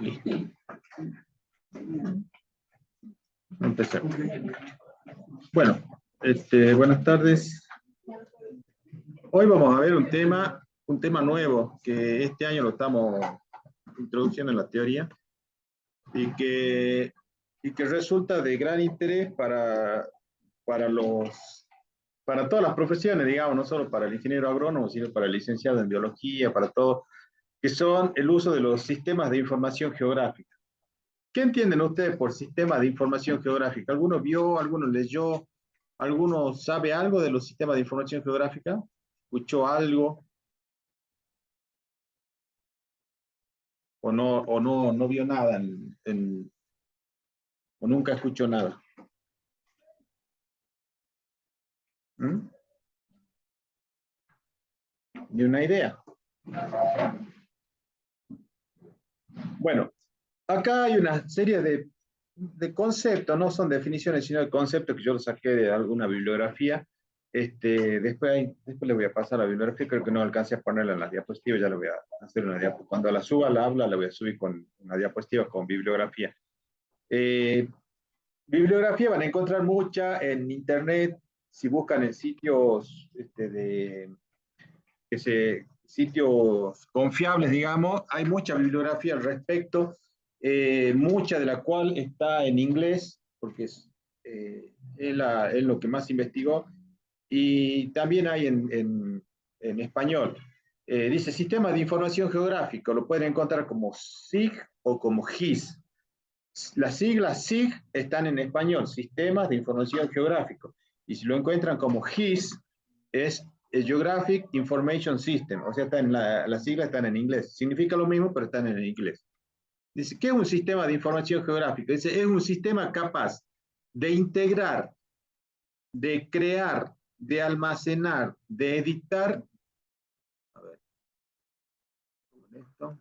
Listo. Empecemos. Bueno, buenas tardes. Hoy vamos a ver un tema nuevo que este año lo estamos introduciendo en la teoría y que resulta de gran interés para todas las profesiones, digamos, no solo para el ingeniero agrónomo, sino para el licenciado en biología, para todo, que son el uso de los sistemas de información geográfica. ¿Qué entienden ustedes por sistema de información geográfica? ¿Alguno vio, alguno leyó, alguno sabe algo de los sistemas de información geográfica? ¿Escuchó algo? ¿O no vio nada o nunca escuchó nada? ¿Mm? ¿Ni una idea? Bueno, acá hay una serie de conceptos, no son definiciones, sino de conceptos que yo los saqué de alguna bibliografía. Después le voy a pasar la bibliografía, creo que no alcancé a ponerla en las diapositivas, ya le voy a hacer una diapositiva. Cuando la suba, la habla, la voy a subir con una diapositiva con bibliografía. Eh, Bibliografía van a encontrar mucha en internet, si buscan en sitios sitios confiables, digamos, hay mucha bibliografía al respecto, mucha de la cual está en inglés, porque es lo que más investigó, y también hay en español. Dice Sistema de Información Geográfico, lo pueden encontrar como SIG o como GIS. Las siglas SIG están en español, Sistemas de Información Geográfico, y si lo encuentran como GIS, es Geographic Information System, o sea, las siglas están en inglés. Significa lo mismo, pero están en inglés. Dice, ¿qué es un sistema de información geográfica? Dice, es un sistema capaz de integrar, de crear, de almacenar, de editar. A ver, esto.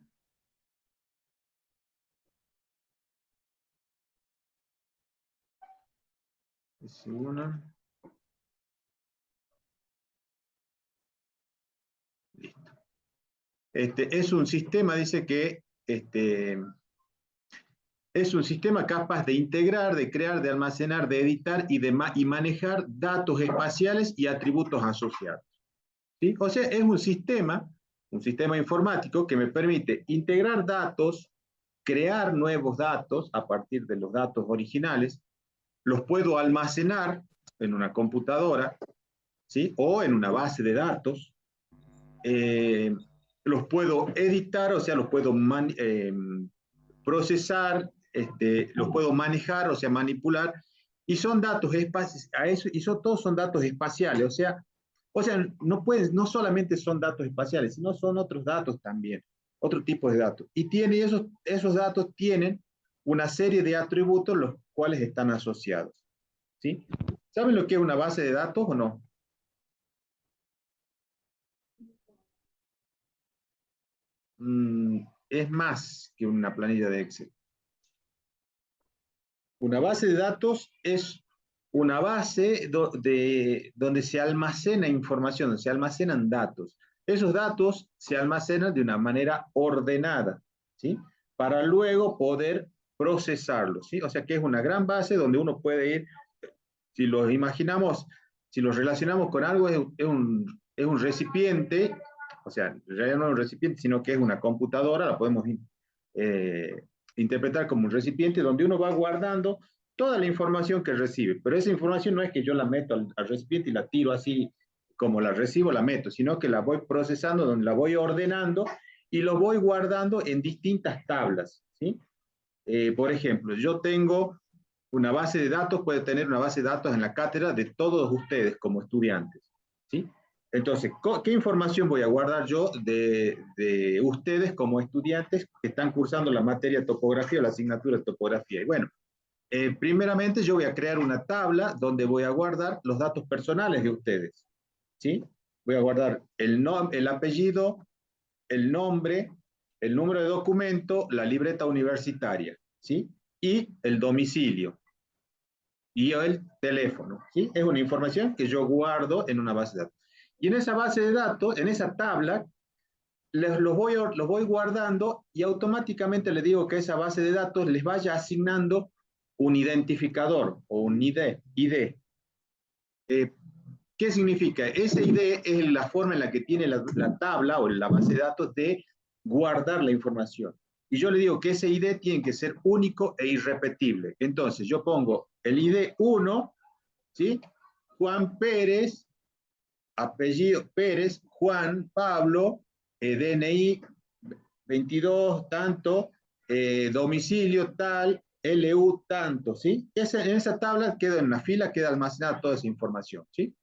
Es una. Listo. Es un sistema, dice que es un sistema capaz de integrar, de crear, de almacenar, de editar y manejar datos espaciales y atributos asociados. ¿Sí? O sea, es un sistema informático que me permite integrar datos, crear nuevos datos a partir de los datos originales, los puedo almacenar en una computadora, ¿sí? O en una base de datos, eh, los puedo editar, o sea, los puedo procesar, los puedo manejar, o sea, manipular, y son datos espaciales, todos son datos espaciales, o sea, no solamente son datos espaciales, sino son otros datos también, otro tipo de datos. Y esos datos tienen una serie de atributos los cuales están asociados. ¿Sí? ¿Saben lo que es una base de datos o no? Es más que una planilla de Excel. Una base de datos es una base donde se almacena información, donde se almacenan datos. Esos datos se almacenan de una manera ordenada, ¿sí? Para luego poder procesarlos, ¿sí? O sea que es una gran base donde uno puede ir, si los imaginamos, si los relacionamos con algo, es un recipiente, o sea, en realidad no es un recipiente, sino que es una computadora, la podemos eh, interpretar como un recipiente donde uno va guardando toda la información que recibe, pero esa información no es que yo la meto al recipiente y la tiro así como la recibo, la meto, sino que la voy procesando, donde la voy ordenando y lo voy guardando en distintas tablas, ¿sí? Por ejemplo, yo tengo una base de datos, puede tener una base de datos en la cátedra de todos ustedes como estudiantes, ¿sí? Entonces, ¿qué información voy a guardar yo de ustedes como estudiantes que están cursando la materia de topografía o la asignatura de topografía? Y bueno, primeramente yo voy a crear una tabla donde voy a guardar los datos personales de ustedes, ¿sí? Voy a guardar el apellido, el nombre, el número de documento, la libreta universitaria, ¿sí? Y el domicilio y el teléfono, ¿sí? Es una información que yo guardo en una base de datos. Y en esa base de datos, en esa tabla, los voy guardando y automáticamente le digo que esa base de datos les vaya asignando un identificador o un ID. Eh, ¿Qué significa? Ese ID es la forma en la que tiene la tabla o la base de datos de guardar la información. Y yo le digo que ese ID tiene que ser único e irrepetible. Entonces yo pongo el ID 1, ¿sí? Juan Pérez, apellido Pérez, Juan Pablo, DNI 22, tanto, domicilio tal, LU tanto, ¿sí? En esa tabla queda en una fila, queda almacenada toda esa información, ¿sí?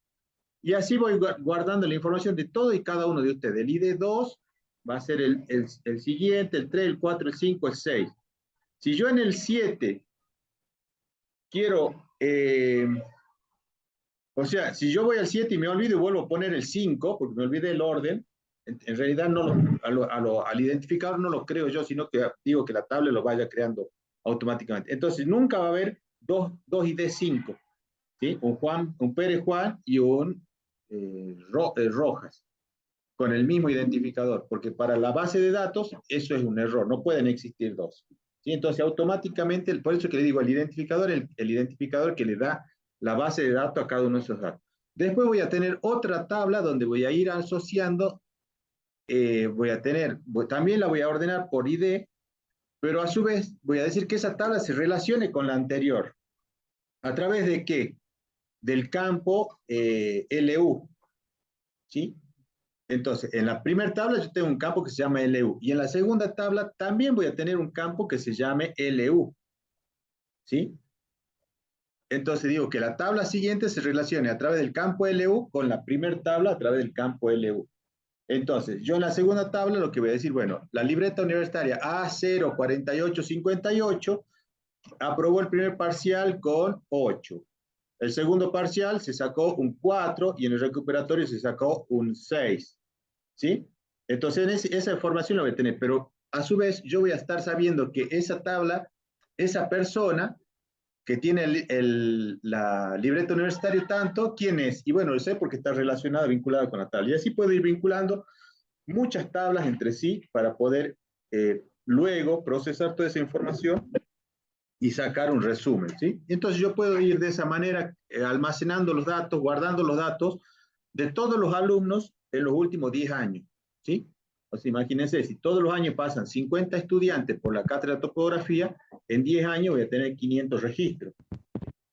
Y así voy guardando la información de todo y cada uno de ustedes. El ID2 va a ser el siguiente, el 3, el 4, el 5, el 6. Si yo en el 7 quiero, o sea, si yo voy al 7 y me olvido y vuelvo a poner el 5, porque me olvidé el orden, en realidad no al identificador no lo creo yo, sino que digo que la tabla lo vaya creando automáticamente. Entonces, nunca va a haber dos ID5, ¿sí? Un Pérez Juan y un Rojas, con el mismo identificador, porque para la base de datos eso es un error, no pueden existir dos. ¿Sí? Entonces, automáticamente, por eso que le digo el identificador, el identificador que le da la base de datos a cada uno de esos datos. Después voy a tener otra tabla donde voy a ir asociando, también la voy a ordenar por ID, pero a su vez voy a decir que esa tabla se relacione con la anterior. ¿A través de qué? Del campo LU, ¿sí? Entonces, en la primera tabla yo tengo un campo que se llama LU, y en la segunda tabla también voy a tener un campo que se llame LU, ¿sí? Entonces digo que la tabla siguiente se relacione a través del campo LU con la primera tabla a través del campo LU. Entonces, yo en la segunda tabla lo que voy a decir, bueno, la libreta universitaria A04858 aprobó el primer parcial con 8. El segundo parcial se sacó un 4 y en el recuperatorio se sacó un 6. ¿Sí? Entonces, esa información la voy a tener, pero a su vez yo voy a estar sabiendo que esa tabla, esa persona que tiene la libreta universitaria tanto, ¿quién es? Y bueno, lo sé porque está relacionada, vinculada con la tabla. Y así puedo ir vinculando muchas tablas entre sí para poder luego procesar toda esa información y sacar un resumen, ¿sí? Entonces yo puedo ir de esa manera almacenando los datos, guardando los datos de todos los alumnos en los últimos 10 años, ¿sí? O sea, imagínense, si todos los años pasan 50 estudiantes por la cátedra de topografía, en 10 años voy a tener 500 registros,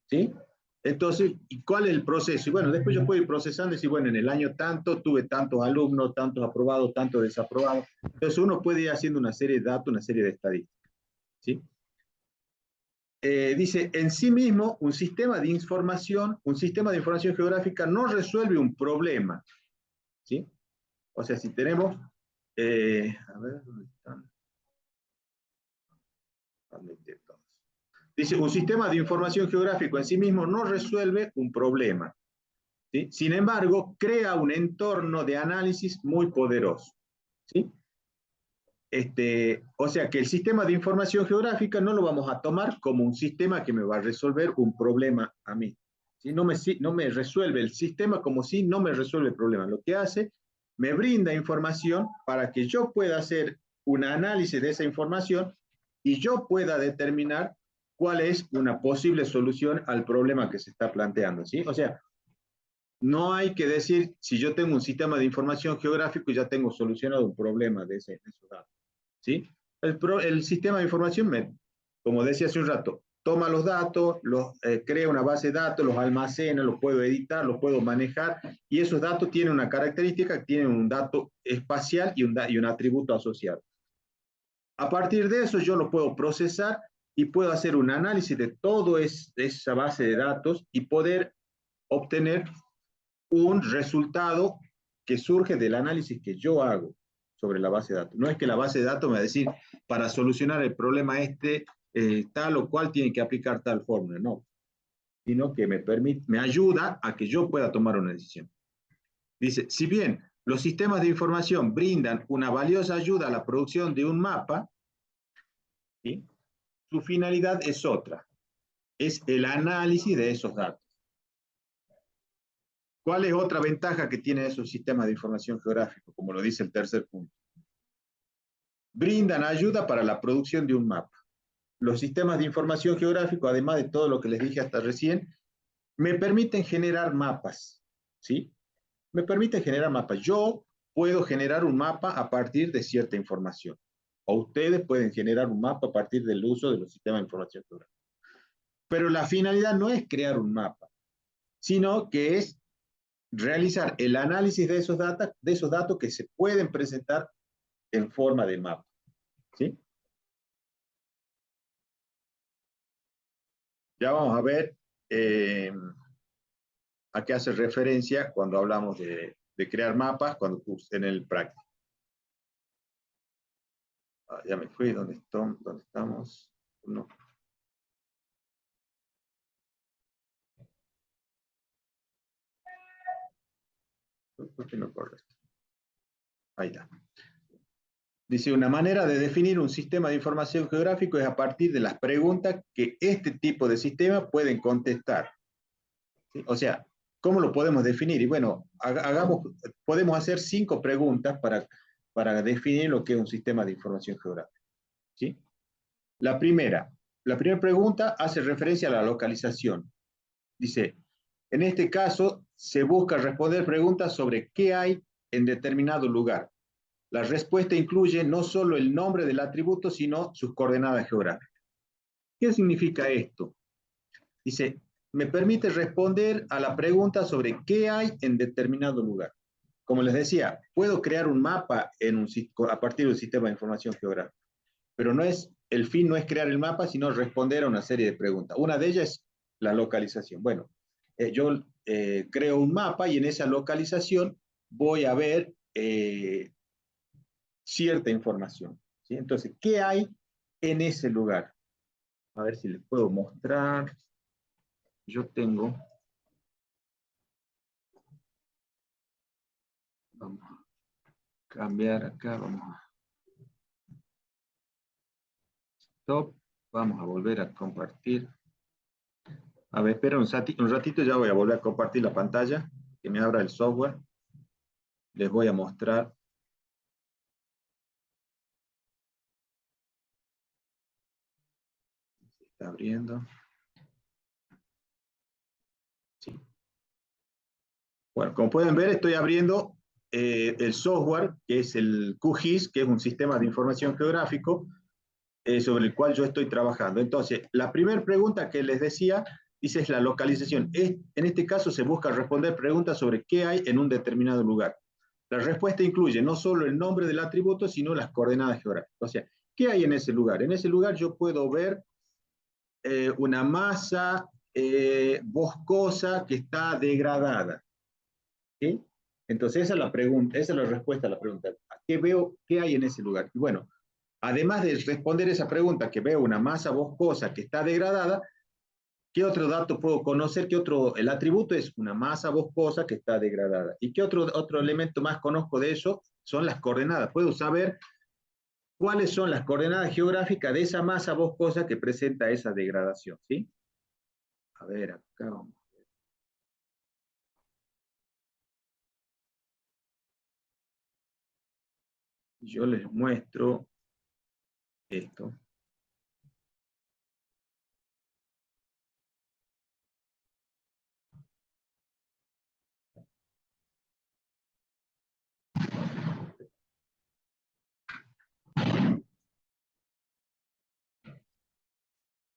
¿sí? Entonces, ¿y cuál es el proceso? Y bueno, después yo puedo ir procesando y decir, bueno, en el año tanto tuve tantos alumnos, tantos aprobados, tantos desaprobados. Entonces uno puede ir haciendo una serie de datos, una serie de estadísticas, ¿sí? Dice, en sí mismo, un sistema de información geográfica no resuelve un problema, ¿sí? O sea, si tenemos, a ver, ¿dónde están? Dice, un sistema de información geográfico en sí mismo no resuelve un problema, ¿sí? Sin embargo, crea un entorno de análisis muy poderoso, ¿sí? O sea que el sistema de información geográfica no lo vamos a tomar como un sistema que me va a resolver un problema a mí. ¿Sí? No me resuelve el sistema como si no me resuelve el problema. Lo que hace, me brinda información para que yo pueda hacer un análisis de esa información y yo pueda determinar cuál es una posible solución al problema que se está planteando. ¿Sí? O sea, no hay que decir, si yo tengo un sistema de información geográfico, ya tengo solucionado un problema de esos datos. ¿Sí? El sistema de información, como decía hace un rato, toma los datos, crea una base de datos, los almacena, los puedo editar, los puedo manejar, y esos datos tienen una característica, tienen un dato espacial y un atributo asociado. A partir de eso yo lo puedo procesar y puedo hacer un análisis de toda esa base de datos y poder obtener un resultado que surge del análisis que yo hago sobre la base de datos. No es que la base de datos me va a decir, para solucionar el problema tal o cual tiene que aplicar tal fórmula, no, sino que me ayuda a que yo pueda tomar una decisión. Dice, si bien los sistemas de información brindan una valiosa ayuda a la producción de un mapa, ¿sí? Su finalidad es otra, es el análisis de esos datos. ¿Cuál es otra ventaja que tiene esos sistemas de información geográfica, como lo dice el tercer punto? brindan ayuda para la producción de un mapa. Los sistemas de información geográfico, además de todo lo que les dije hasta recién, me permiten generar mapas, ¿sí? Me permiten generar mapas. Yo puedo generar un mapa a partir de cierta información. O ustedes pueden generar un mapa a partir del uso de los sistemas de información geográfica. Pero la finalidad no es crear un mapa, sino que es realizar el análisis de esos datos que se pueden presentar en forma de mapa, ¿sí? Ya vamos a ver a qué hace referencia cuando hablamos de crear mapas cuando en el práctico. Ah, ya me fui, ¿dónde estamos? No. ¿Por qué no corre esto? Ahí está. Dice, una manera de definir un sistema de información geográfico es a partir de las preguntas que este tipo de sistemas pueden contestar. ¿Sí? O sea, ¿cómo lo podemos definir? Y bueno, podemos hacer 5 preguntas para definir lo que es un sistema de información geográfica. ¿Sí? La primera pregunta hace referencia a la localización. Dice, en este caso, se busca responder preguntas sobre qué hay en determinado lugar. La respuesta incluye no solo el nombre del atributo, sino sus coordenadas geográficas. ¿Qué significa esto? Dice, me permite responder a la pregunta sobre qué hay en determinado lugar. Como les decía, puedo crear un mapa a partir de un sistema de información geográfica, pero el fin no es crear el mapa, sino responder a una serie de preguntas. Una de ellas es la localización. Bueno, yo creo un mapa y en esa localización voy a ver cierta información, ¿sí? Entonces, ¿qué hay en ese lugar? A ver si les puedo mostrar. Yo tengo, vamos a cambiar acá, vamos a stop, vamos a volver a compartir. A ver, espera un ratito, ya voy a volver a compartir la pantalla, que me abra el software. Les voy a mostrar. Se está abriendo. Sí. Bueno, como pueden ver, estoy abriendo el software, que es el QGIS, que es un sistema de información geográfico, sobre el cual yo estoy trabajando. Entonces, la primera pregunta que les decía, dice, es la localización. En este caso se busca responder preguntas sobre qué hay en un determinado lugar. La respuesta incluye no solo el nombre del atributo, sino las coordenadas geográficas. O sea, ¿qué hay en ese lugar? En ese lugar yo puedo ver una masa boscosa que está degradada. ¿Sí? Entonces esa es la pregunta, esa es la respuesta a la pregunta. ¿Qué hay en ese lugar? Y bueno, además de responder esa pregunta, que veo una masa boscosa que está degradada, ¿qué otro dato puedo conocer? El atributo es una masa boscosa que está degradada. ¿Y qué otro elemento más conozco de eso? Son las coordenadas. Puedo saber cuáles son las coordenadas geográficas de esa masa boscosa que presenta esa degradación, ¿sí? A ver, acá vamos. Yo les muestro esto.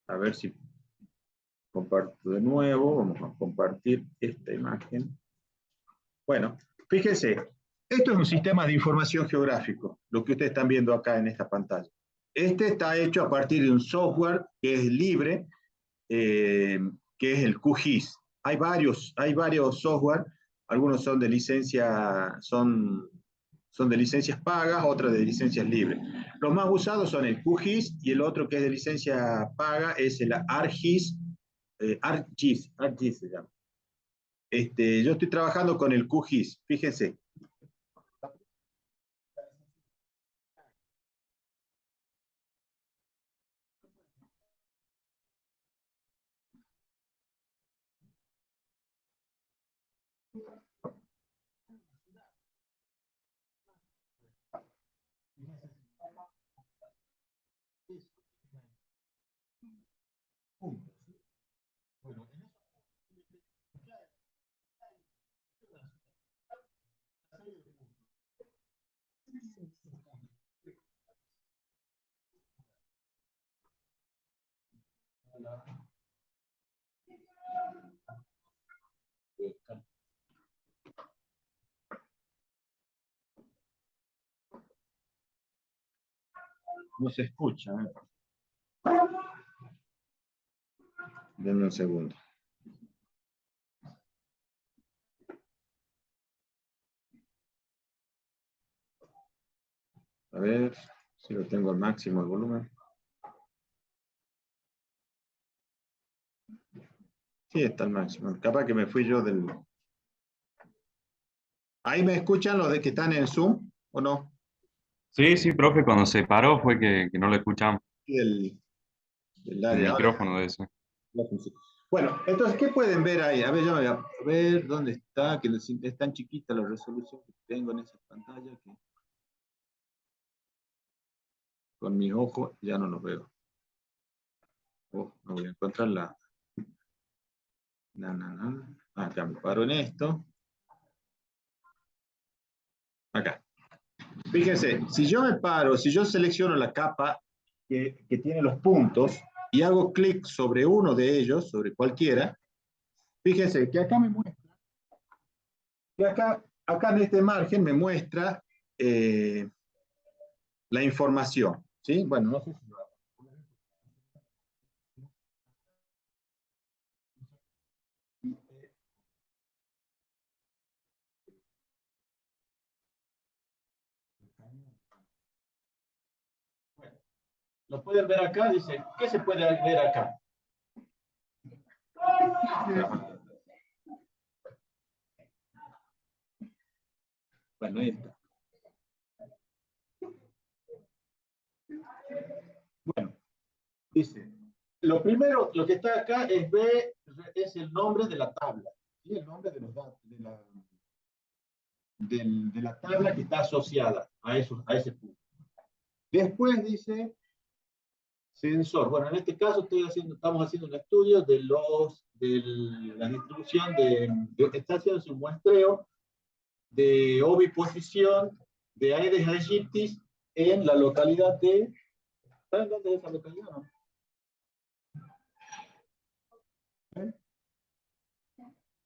A ver si comparto de nuevo. Vamos a compartir esta imagen. Bueno, fíjense, esto es un sistema de información geográfico, lo que ustedes están viendo acá en esta pantalla. Este está hecho a partir de un software que es libre, que es el QGIS. Hay varios software, algunos son de son de licencias pagas, otros de licencias libres. Los más usados son el QGIS y el otro que es de licencia paga es el ArcGIS, ArcGIS se llama. Yo estoy trabajando con el QGIS, fíjense. No se escucha. Denme un segundo. A ver si lo tengo al máximo el volumen. Sí, está al máximo. Capaz que me fui yo del... ¿Ahí me escuchan los de que están en Zoom o no? Sí, sí, profe, cuando se paró fue que no lo escuchamos. Sí, del El área. Ahora micrófono de ese. ya funciona. Bueno, entonces, ¿qué pueden ver ahí? A ver, ya me voy a ver dónde está, que es tan chiquita la resolución que tengo en esa pantalla que con mis ojos ya no lo veo. Oh, no voy a encontrar la... Acá me paro en esto. Acá. Fíjense, si yo me paro, si yo selecciono la capa que tiene los puntos y hago clic sobre uno de ellos, sobre cualquiera, fíjense que acá me muestra, que acá en este margen me muestra la información. ¿Sí? Bueno, no sé si lo hago. Bueno, lo pueden ver acá, dice, ¿qué se puede ver acá? Bueno, ahí está. Bueno, dice, lo primero, lo que está acá es B, es el nombre de la tabla, ¿sí? El nombre de los datos, de la tabla que está asociada a ese punto. Después dice sensor. Bueno, en este caso estamos haciendo un estudio de la distribución está haciendo un muestreo de oviposición de Aedes aegyptis en la localidad de... ¿Saben dónde es esa localidad? No? ¿Eh?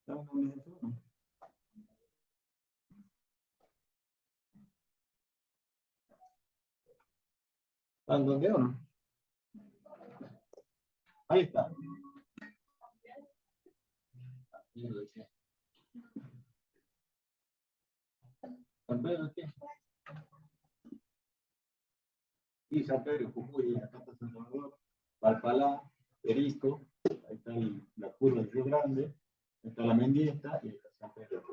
¿Saben dónde es eso? No. ¿Saben dónde o no? Ahí está. San Pedro, ¿qué? Y San Pedro, Jujuy, acá está San Salvador, Palpalá, Perico, ahí está la curva del Río Grande, ahí está la Mendieta y ahí está San Pedro.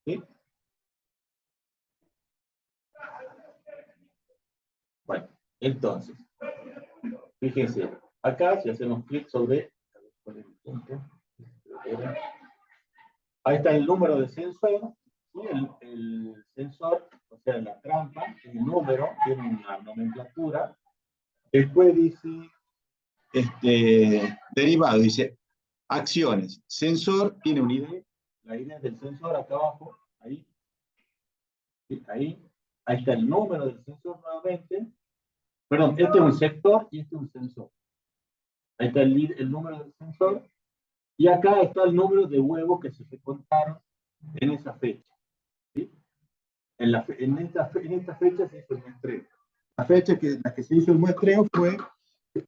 ¿Sí? Bueno, entonces, fíjense, acá si hacemos clic sobre, ahí está el número de sensor, ¿sí? El sensor, o sea, la trampa, el número, tiene una nomenclatura. Después dice, derivado, dice, acciones. Sensor tiene un ID, la ID del sensor acá abajo, ahí, ¿sí? Ahí está el número del sensor nuevamente. Perdón, este es un sector y este es un sensor. Ahí está el número del sensor. Y acá está el número de huevos que se contaron en esa fecha. ¿Sí? En esta fecha se hizo el muestreo. La fecha la que se hizo el muestreo fue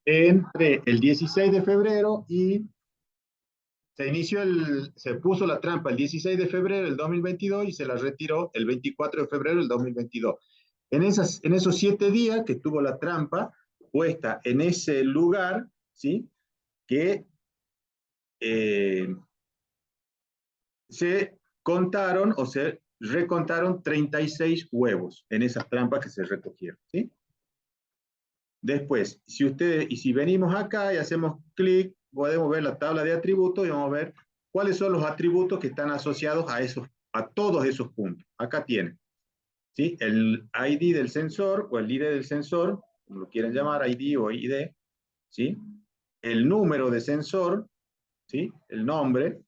entre el 16 de febrero y se puso la trampa el 16 de febrero del 2022 y se la retiró el 24 de febrero del 2022. En esos 7 días que estuvo la trampa puesta en ese lugar, ¿sí? Que se contaron o se recontaron 36 huevos en esas trampas que se recogieron, ¿sí? Después, si venimos acá y hacemos clic, podemos ver la tabla de atributos y vamos a ver cuáles son los atributos que están asociados a todos esos puntos. Acá tienen, ¿sí? El ID del sensor o el ID del sensor, como lo quieren llamar, ID o ID, ¿sí? El número de sensor, ¿sí? El nombre,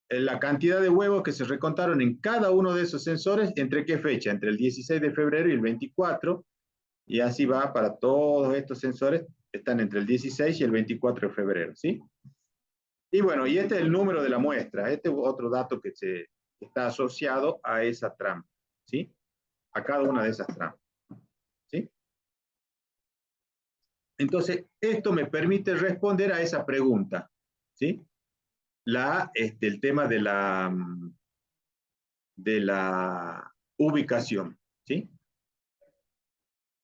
la cantidad de huevos que se recontaron en cada uno de esos sensores, ¿entre qué fecha? Entre el 16 de febrero y el 24, y así va para todos estos sensores, están entre el 16 y el 24 de febrero, ¿sí? Y bueno, y este es el número de la muestra. Este es otro dato que está asociado a esa trampa, ¿sí? A cada una de esas trampas, ¿sí? Entonces, esto me permite responder a esa pregunta, ¿sí? El tema de la ubicación, ¿sí?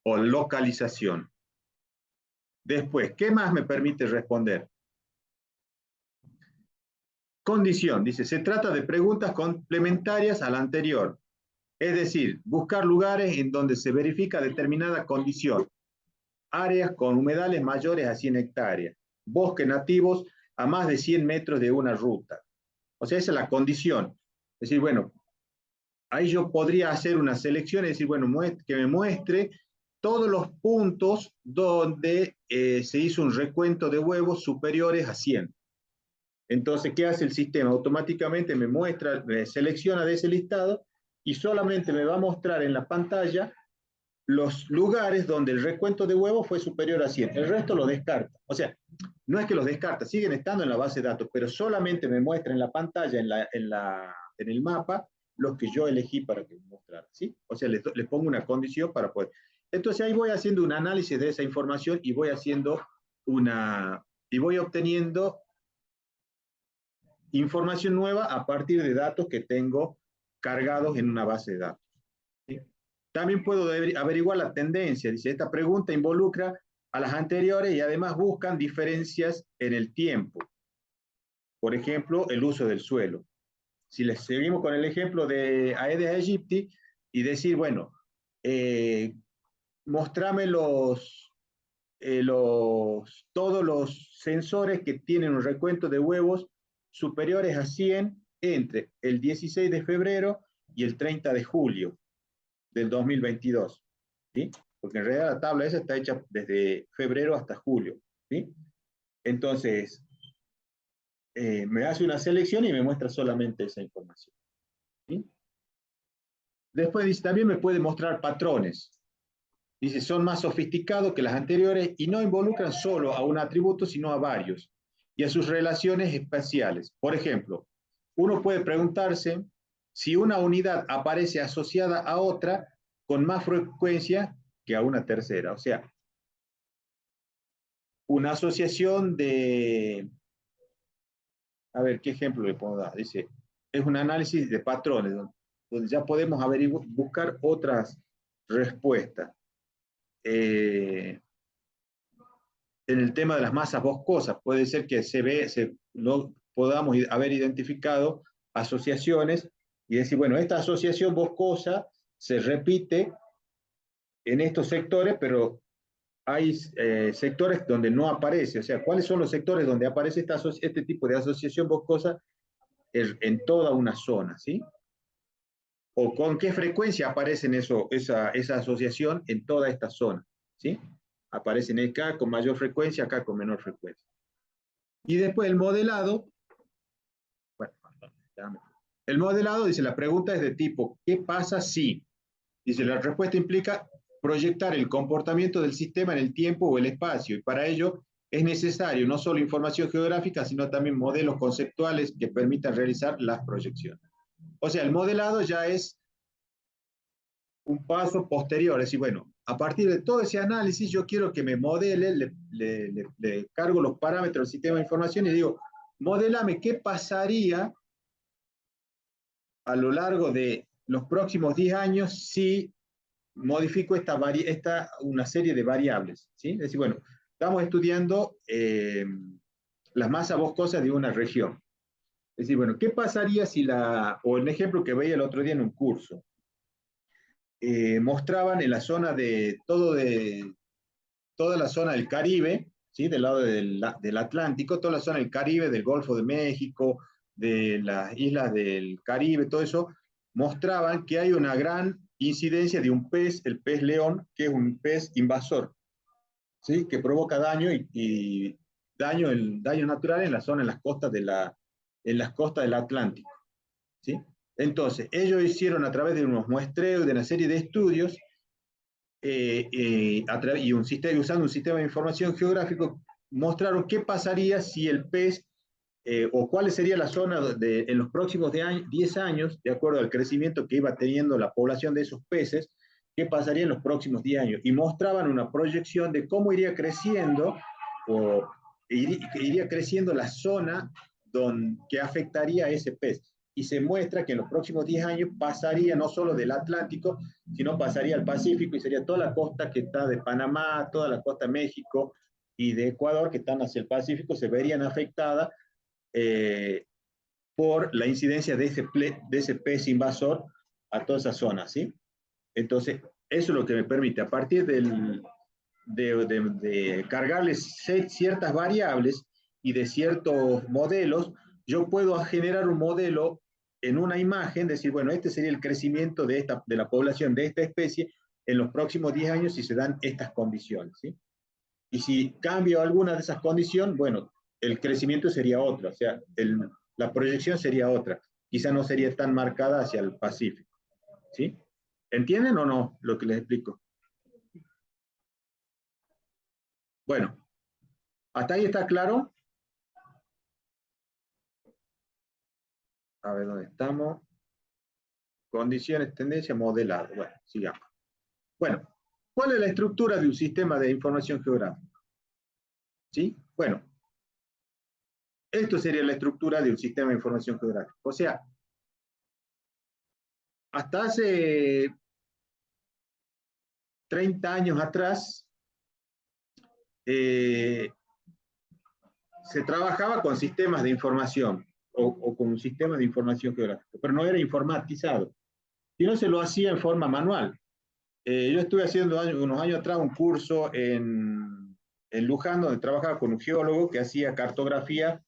O localización. Después, ¿qué más me permite responder? Condición, dice, se trata de preguntas complementarias a la anterior. Es decir, buscar lugares en donde se verifica determinada condición. Áreas con humedales mayores a 100 hectáreas. Bosques nativos a más de 100 metros de una ruta. O sea, esa es la condición. Es decir, bueno, ahí yo podría hacer una selección y decir, bueno, que me muestre todos los puntos donde se hizo un recuento de huevos superiores a 100. Entonces, ¿qué hace el sistema? Automáticamente me muestra, me selecciona de ese listado y solamente me va a mostrar en la pantalla los lugares donde el recuento de huevos fue superior a 100. El resto lo descarta. O sea, no es que los descarta, siguen estando en la base de datos, pero solamente me muestra en la pantalla, en el mapa, los que yo elegí para que me mostrara, ¿sí? O sea, les pongo una condición para poder. Entonces ahí voy haciendo un análisis de esa información y voy voy obteniendo información nueva a partir de datos que tengo cargados en una base de datos, ¿sí? También puedo averiguar la tendencia. Dice, esta pregunta involucra a las anteriores y además buscan diferencias en el tiempo. Por ejemplo, el uso del suelo. Si les seguimos con el ejemplo de Aedes aegypti y decir, bueno, mostrame todos los sensores que tienen un recuento de huevos superiores a 100 entre el 16 de febrero y el 30 de julio del 2022, ¿sí? Porque en realidad la tabla esa está hecha desde febrero hasta julio, ¿sí? Entonces, me hace una selección y me muestra solamente esa información, ¿sí? Después dice, también me puede mostrar patrones. Dice, son más sofisticados que las anteriores y no involucran solo a un atributo, sino a varios, y a sus relaciones espaciales. Por ejemplo, uno puede preguntarse si una unidad aparece asociada a otra con más frecuencia que a una tercera. O sea, una asociación de, a ver, ¿qué ejemplo le puedo dar? Dice, es un análisis de patrones, donde ya podemos buscar otras respuestas. En el tema de las masas boscosas, puede ser que no podamos haber identificado asociaciones y decir, bueno, esta asociación boscosa se repite en estos sectores, pero hay sectores donde no aparece. O sea, ¿cuáles son los sectores donde aparece este tipo de asociación boscosa en toda una zona, ¿sí? O con qué frecuencia aparecen esa asociación en toda esta zona, ¿sí? Aparecen acá con mayor frecuencia, acá con menor frecuencia. Y después el modelado, bueno, el modelado dice, la pregunta es de tipo, ¿qué pasa si? Dice, la respuesta implica proyectar el comportamiento del sistema en el tiempo o el espacio, y para ello es necesario no solo información geográfica, sino también modelos conceptuales que permitan realizar las proyecciones. O sea, el modelado ya es un paso posterior, es decir, bueno, a partir de todo ese análisis yo quiero que me modele, le cargo los parámetros del sistema de información y digo, modélame qué pasaría a lo largo de los próximos 10 años si modifico una serie de variables, ¿sí? Es decir, bueno, estamos estudiando las masas boscosas de una región. Es decir, bueno, ¿qué pasaría si o el ejemplo que veía el otro día en un curso, mostraban en la zona toda la zona del Caribe, ¿sí? Del lado del Atlántico, toda la zona del Caribe, del Golfo de México, de las islas del Caribe, todo eso, mostraban que hay una gran incidencia de un pez, el pez león, que es un pez invasor, ¿sí? Que provoca daño y daño natural en la zona, en las costas del Atlántico, ¿sí? Entonces, ellos hicieron a través de unos muestreos, de una serie de estudios, y usando un sistema de información geográfico, mostraron qué pasaría si el pez, o cuál sería la zona en los próximos 10 años, de acuerdo al crecimiento que iba teniendo la población de esos peces, qué pasaría en los próximos 10 años. Y mostraban una proyección de cómo iría creciendo, o iría creciendo la zona que afectaría a ese pez. Y se muestra que en los próximos 10 años pasaría no solo del Atlántico, sino pasaría al Pacífico y sería toda la costa que está de Panamá, toda la costa de México y de Ecuador que están hacia el Pacífico, se verían afectadas eh, por la incidencia de ese pez invasor a toda esa zona, ¿sí? Entonces, eso es lo que me permite, a partir de cargarles ciertas variables y de ciertos modelos, yo puedo generar un modelo en una imagen, decir, bueno, este sería el crecimiento de la población de esta especie en los próximos 10 años si se dan estas condiciones, ¿sí? Y si cambio alguna de esas condiciones, bueno, el crecimiento sería otro, o sea, la proyección sería otra. Quizá no sería tan marcada hacia el Pacífico, ¿sí? ¿Entienden o no lo que les explico? Bueno, ¿hasta ahí está claro? A ver dónde estamos. Condiciones, tendencia, modelado. Bueno, sigamos. Bueno, ¿cuál es la estructura de un sistema de información geográfica? ¿Sí? Bueno, esto sería la estructura de un sistema de información geográfica. O sea, hasta hace 30 años atrás, eh, se trabajaba con sistemas de información o con un sistema de información geográfica, pero no era informatizado, sino se lo hacía en forma manual. Yo estuve haciendo unos años atrás un curso en Luján, donde trabajaba con un geólogo que hacía cartografía.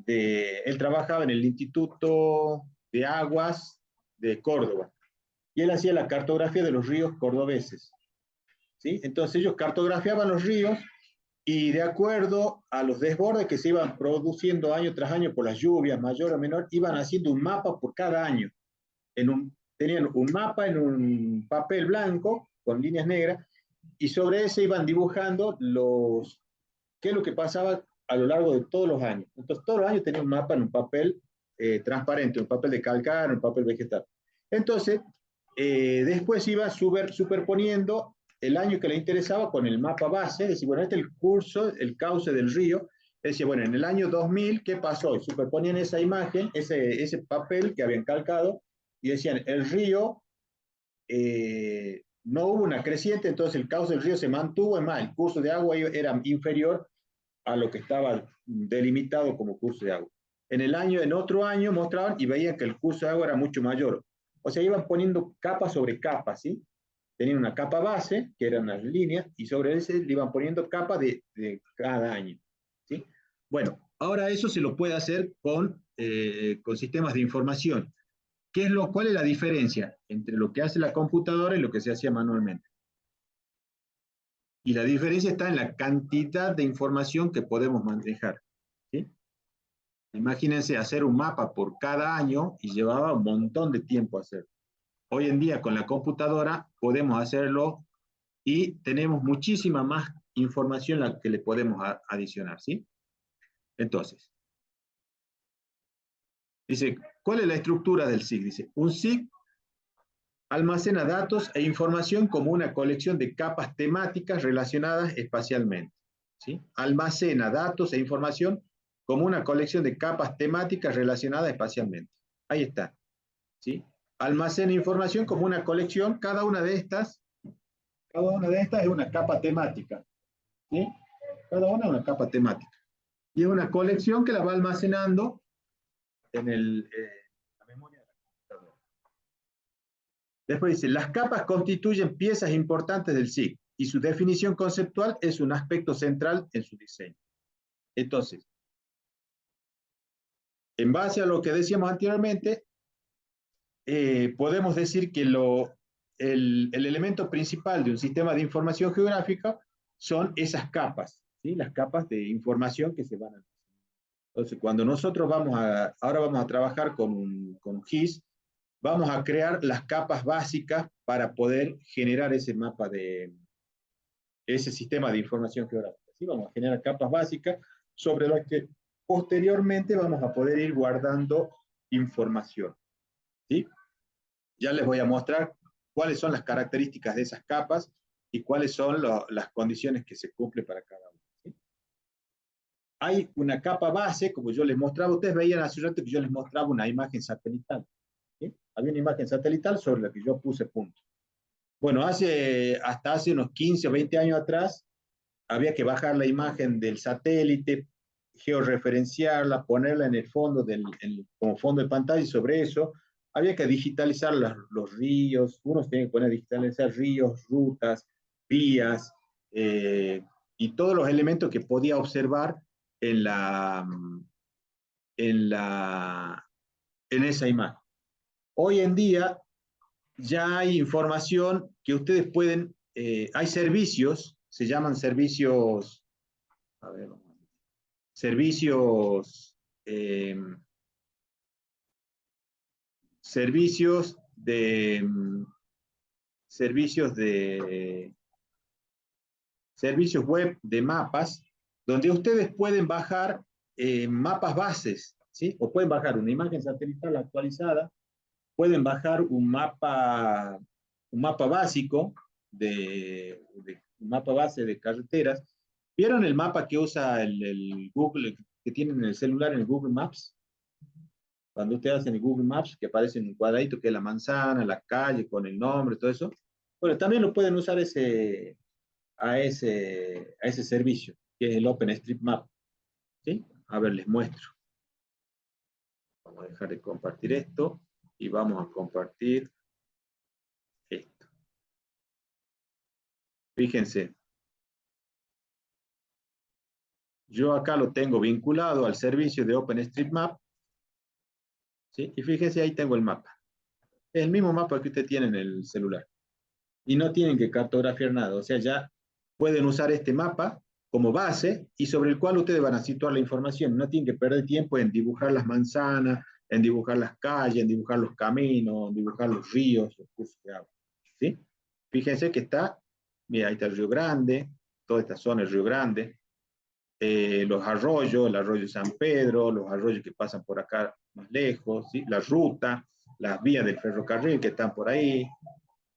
Él trabajaba en el Instituto de Aguas de Córdoba, y él hacía la cartografía de los ríos cordobeses, ¿sí? Entonces ellos cartografiaban los ríos y de acuerdo a los desbordes que se iban produciendo año tras año por las lluvias, mayor o menor, iban haciendo un mapa por cada año. Tenían un mapa en un papel blanco con líneas negras y sobre ese iban dibujando qué es lo que pasaba a lo largo de todos los años. Entonces todos los años tenían un mapa en un papel transparente, un papel de calcar, un papel vegetal. Entonces, después iba superponiendo el año que le interesaba con el mapa base, decir, bueno, este es el curso, el cauce del río. Decía, bueno, en el año 2000, ¿qué pasó? Y superponían esa imagen, ese papel que habían calcado, y decían, el río, no hubo una creciente, entonces el cauce del río se mantuvo, es más, el curso de agua era inferior a lo que estaba delimitado como curso de agua. En otro año mostraban y veían que el curso de agua era mucho mayor. O sea, iban poniendo capa sobre capa, ¿sí? Tenían una capa base, que eran las líneas, y sobre ese le iban poniendo capa de cada año, ¿sí? Bueno, ahora eso se lo puede hacer con sistemas de información. ¿Cuál es la diferencia entre lo que hace la computadora y lo que se hacía manualmente? Y la diferencia está en la cantidad de información que podemos manejar, ¿sí? Imagínense hacer un mapa por cada año y llevaba un montón de tiempo hacer. Hoy en día con la computadora podemos hacerlo y tenemos muchísima más información la que le podemos adicionar, ¿sí? Entonces, dice, ¿cuál es la estructura del SIG? Dice, un SIG almacena datos e información como una colección de capas temáticas relacionadas espacialmente, ¿sí? Almacena datos e información como una colección de capas temáticas relacionadas espacialmente. Ahí está, ¿sí? Almacena información como una colección, cada una de estas es una capa temática, ¿sí? Cada una es una capa temática. Y es una colección que la va almacenando en la memoria de la computadora. Después dice, las capas constituyen piezas importantes del SIG y su definición conceptual es un aspecto central en su diseño. Entonces, en base a lo que decíamos anteriormente, podemos decir que el elemento principal de un sistema de información geográfica son esas capas, ¿sí? Las capas de información que se van a... Entonces, cuando nosotros ahora vamos a trabajar con un GIS, vamos a crear las capas básicas para poder generar ese mapa ese sistema de información geográfica. ¿Sí? Vamos a generar capas básicas sobre las que posteriormente vamos a poder ir guardando información. ¿Sí? Ya les voy a mostrar cuáles son las características de esas capas y cuáles son las condiciones que se cumplen para cada una. ¿Sí? Hay una capa base, como yo les mostraba, ustedes veían hace un rato que yo les mostraba una imagen satelital. ¿Sí? Había una imagen satelital sobre la que yo puse puntos. Bueno, hasta hace unos 15 o 20 años atrás, había que bajar la imagen del satélite, georreferenciarla, ponerla en el fondo como fondo de pantalla y sobre eso había que digitalizar los ríos, uno tiene que poner digitalizar ríos, rutas, vías y todos los elementos que podía observar en, la, en, la, en esa imagen. Hoy en día ya hay información que ustedes pueden, hay servicios, se llaman servicios, a ver, servicios, eh, servicios de, servicios de, servicios web de mapas, donde ustedes pueden bajar mapas bases, ¿sí? O pueden bajar una imagen satelital actualizada, pueden bajar un mapa básico un mapa base de carreteras. ¿Vieron el mapa que usa el Google, que tienen en el celular, en el Google Maps? Cuando ustedes hacen el Google Maps, que aparece en un cuadradito que es la manzana, la calle, con el nombre, todo eso. Bueno, también lo pueden usar a ese servicio, que es el OpenStreetMap. ¿Sí? A ver, les muestro. Vamos a dejar de compartir esto y vamos a compartir esto. Fíjense, yo acá lo tengo vinculado al servicio de OpenStreetMap, ¿sí? Y fíjense, ahí tengo el mapa. Es el mismo mapa que usted tiene en el celular. Y no tienen que cartografiar nada, o sea, ya pueden usar este mapa como base y sobre el cual ustedes van a situar la información. No tienen que perder tiempo en dibujar las manzanas, en dibujar las calles, en dibujar los caminos, en dibujar los ríos, los cursos de agua. ¿Sí? Fíjense que está, mira, ahí está el Río Grande, toda esta zona es Río Grande, los arroyos, el arroyo San Pedro, los arroyos que pasan por acá más lejos, ¿sí? La ruta, las vías del ferrocarril que están por ahí,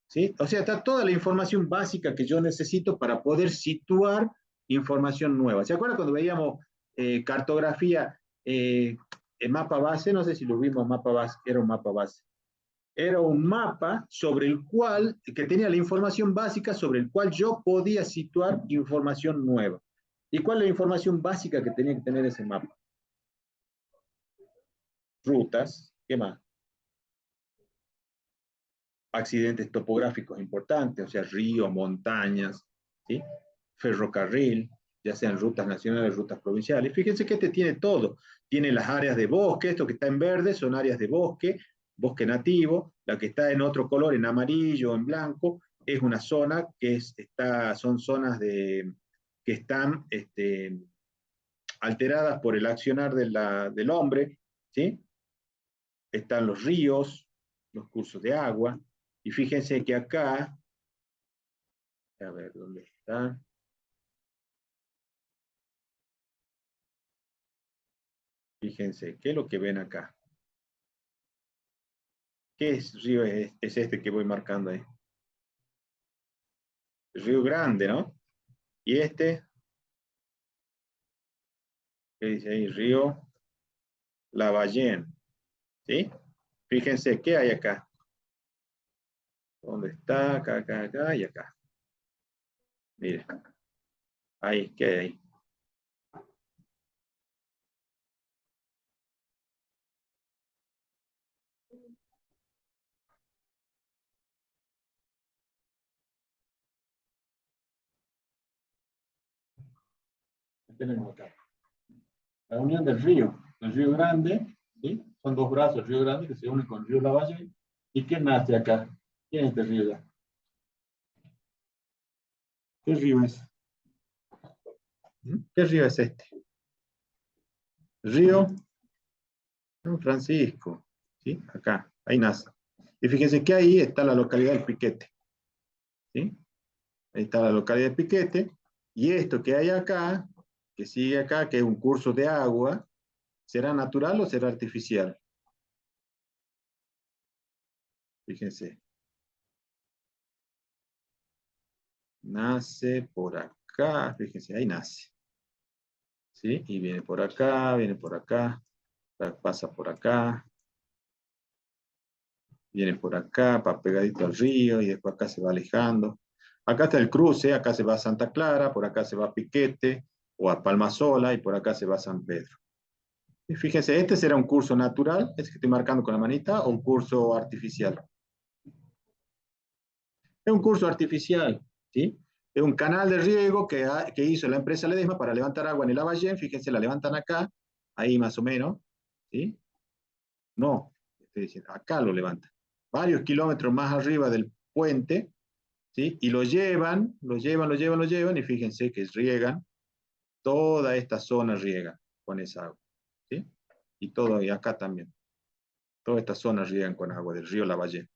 ¿sí? O sea, está toda la información básica que yo necesito para poder situar información nueva. ¿Se acuerdan cuando veíamos cartografía en mapa base? No sé si lo vimos, mapa base, era un mapa base. Era un mapa sobre el cual, que tenía la información básica sobre el cual yo podía situar información nueva. ¿Y cuál es la información básica que tenía que tener ese mapa? Rutas, ¿qué más? Accidentes topográficos importantes, o sea, ríos, montañas, ¿sí? Ferrocarril, ya sean rutas nacionales, rutas provinciales. Fíjense que este tiene todo. Tiene las áreas de bosque, esto que está en verde son áreas de bosque, bosque nativo, la que está en otro color, en amarillo, en blanco, es una zona que son zonas que están alteradas por el accionar del hombre, ¿sí? Están los ríos, los cursos de agua, y fíjense que acá, a ver, ¿dónde está? Fíjense, ¿qué es lo que ven acá? ¿Qué río es este que voy marcando ahí? El Río Grande, ¿no? Y este, ¿qué dice ahí? Río Lavallén, ¿sí? Fíjense, ¿qué hay acá? ¿Dónde está? Acá, acá, acá y acá. Mire, ahí, ¿qué hay ahí? Tenemos acá. La unión del río, el Río Grande, ¿sí? Son dos brazos, el Río Grande que se une con el Río Lavallén. ¿Y qué nace acá? ¿Quién es este río ya? ¿Qué río es? ¿Qué río es este? Río San Francisco, ¿sí? Acá, ahí nace. Y fíjense que ahí está la localidad del Piquete. ¿Sí? Ahí está la localidad del Piquete. Y esto que hay acá, que sigue acá, que es un curso de agua, ¿será natural o será artificial? Fíjense. Nace por acá, fíjense, ahí nace. ¿Sí? Y viene por acá, pasa por acá, viene por acá, para pegadito al río, y después acá se va alejando. Acá está el cruce, acá se va a Santa Clara, por acá se va a Piquete, o a Palma Sola, y por acá se va a San Pedro. Y fíjense, este será un curso natural, es que estoy marcando con la manita, o un curso artificial. Es un curso artificial, ¿sí? Es un canal de riego que hizo la empresa Ledesma para levantar agua en el Lavallén. Fíjense, la levantan acá, ahí más o menos, ¿sí? No, estoy diciendo, acá lo levantan. Varios kilómetros más arriba del puente, ¿sí? Y lo llevan, y fíjense que riegan, toda esta zona riega con esa agua, ¿sí? Y todo, y acá también. Toda esta zona riegan con agua del río Lavallén,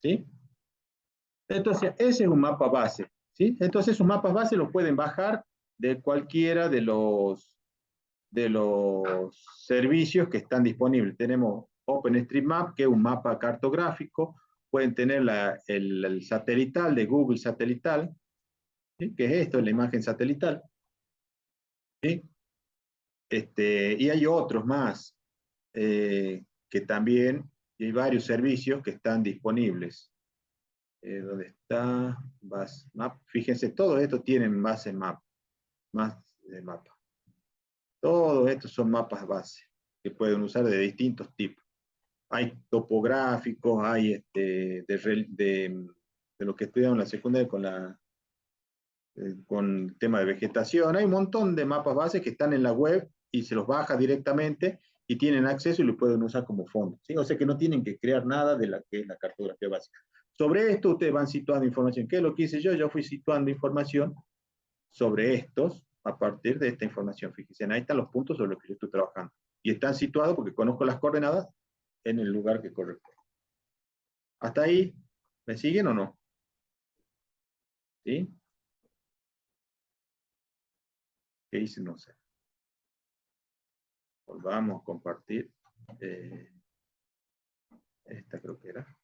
¿sí? Entonces, ese es un mapa base, ¿sí? Entonces, esos mapas base los pueden bajar de cualquiera de los servicios que están disponibles. Tenemos OpenStreetMap, que es un mapa cartográfico. Pueden tener el satelital de Google Satelital, ¿sí? Que es esto, la imagen satelital, ¿sí? Y hay otros más, que también, y hay varios servicios que están disponibles. ¿Dónde está? Base Map. Fíjense, todos estos tienen base map, más de mapa. Todos estos son mapas base que pueden usar de distintos tipos. Hay topográficos, hay de lo que estudiaron en la secundaria con el tema de vegetación. Hay un montón de mapas base que están en la web y se los baja directamente y tienen acceso y lo pueden usar como fondo, ¿sí? O sea que no tienen que crear nada de la que es la cartografía básica. Sobre esto ustedes van situando información. ¿Qué es lo que hice yo? Yo fui situando información sobre estos a partir de esta información. Fíjense, ahí están los puntos sobre los que yo estoy trabajando. Y están situados porque conozco las coordenadas en el lugar que corresponde. ¿Hasta ahí me siguen o no? ¿Sí? ¿Qué hice? No sé. Volvamos a compartir. Eh, esta creo que era.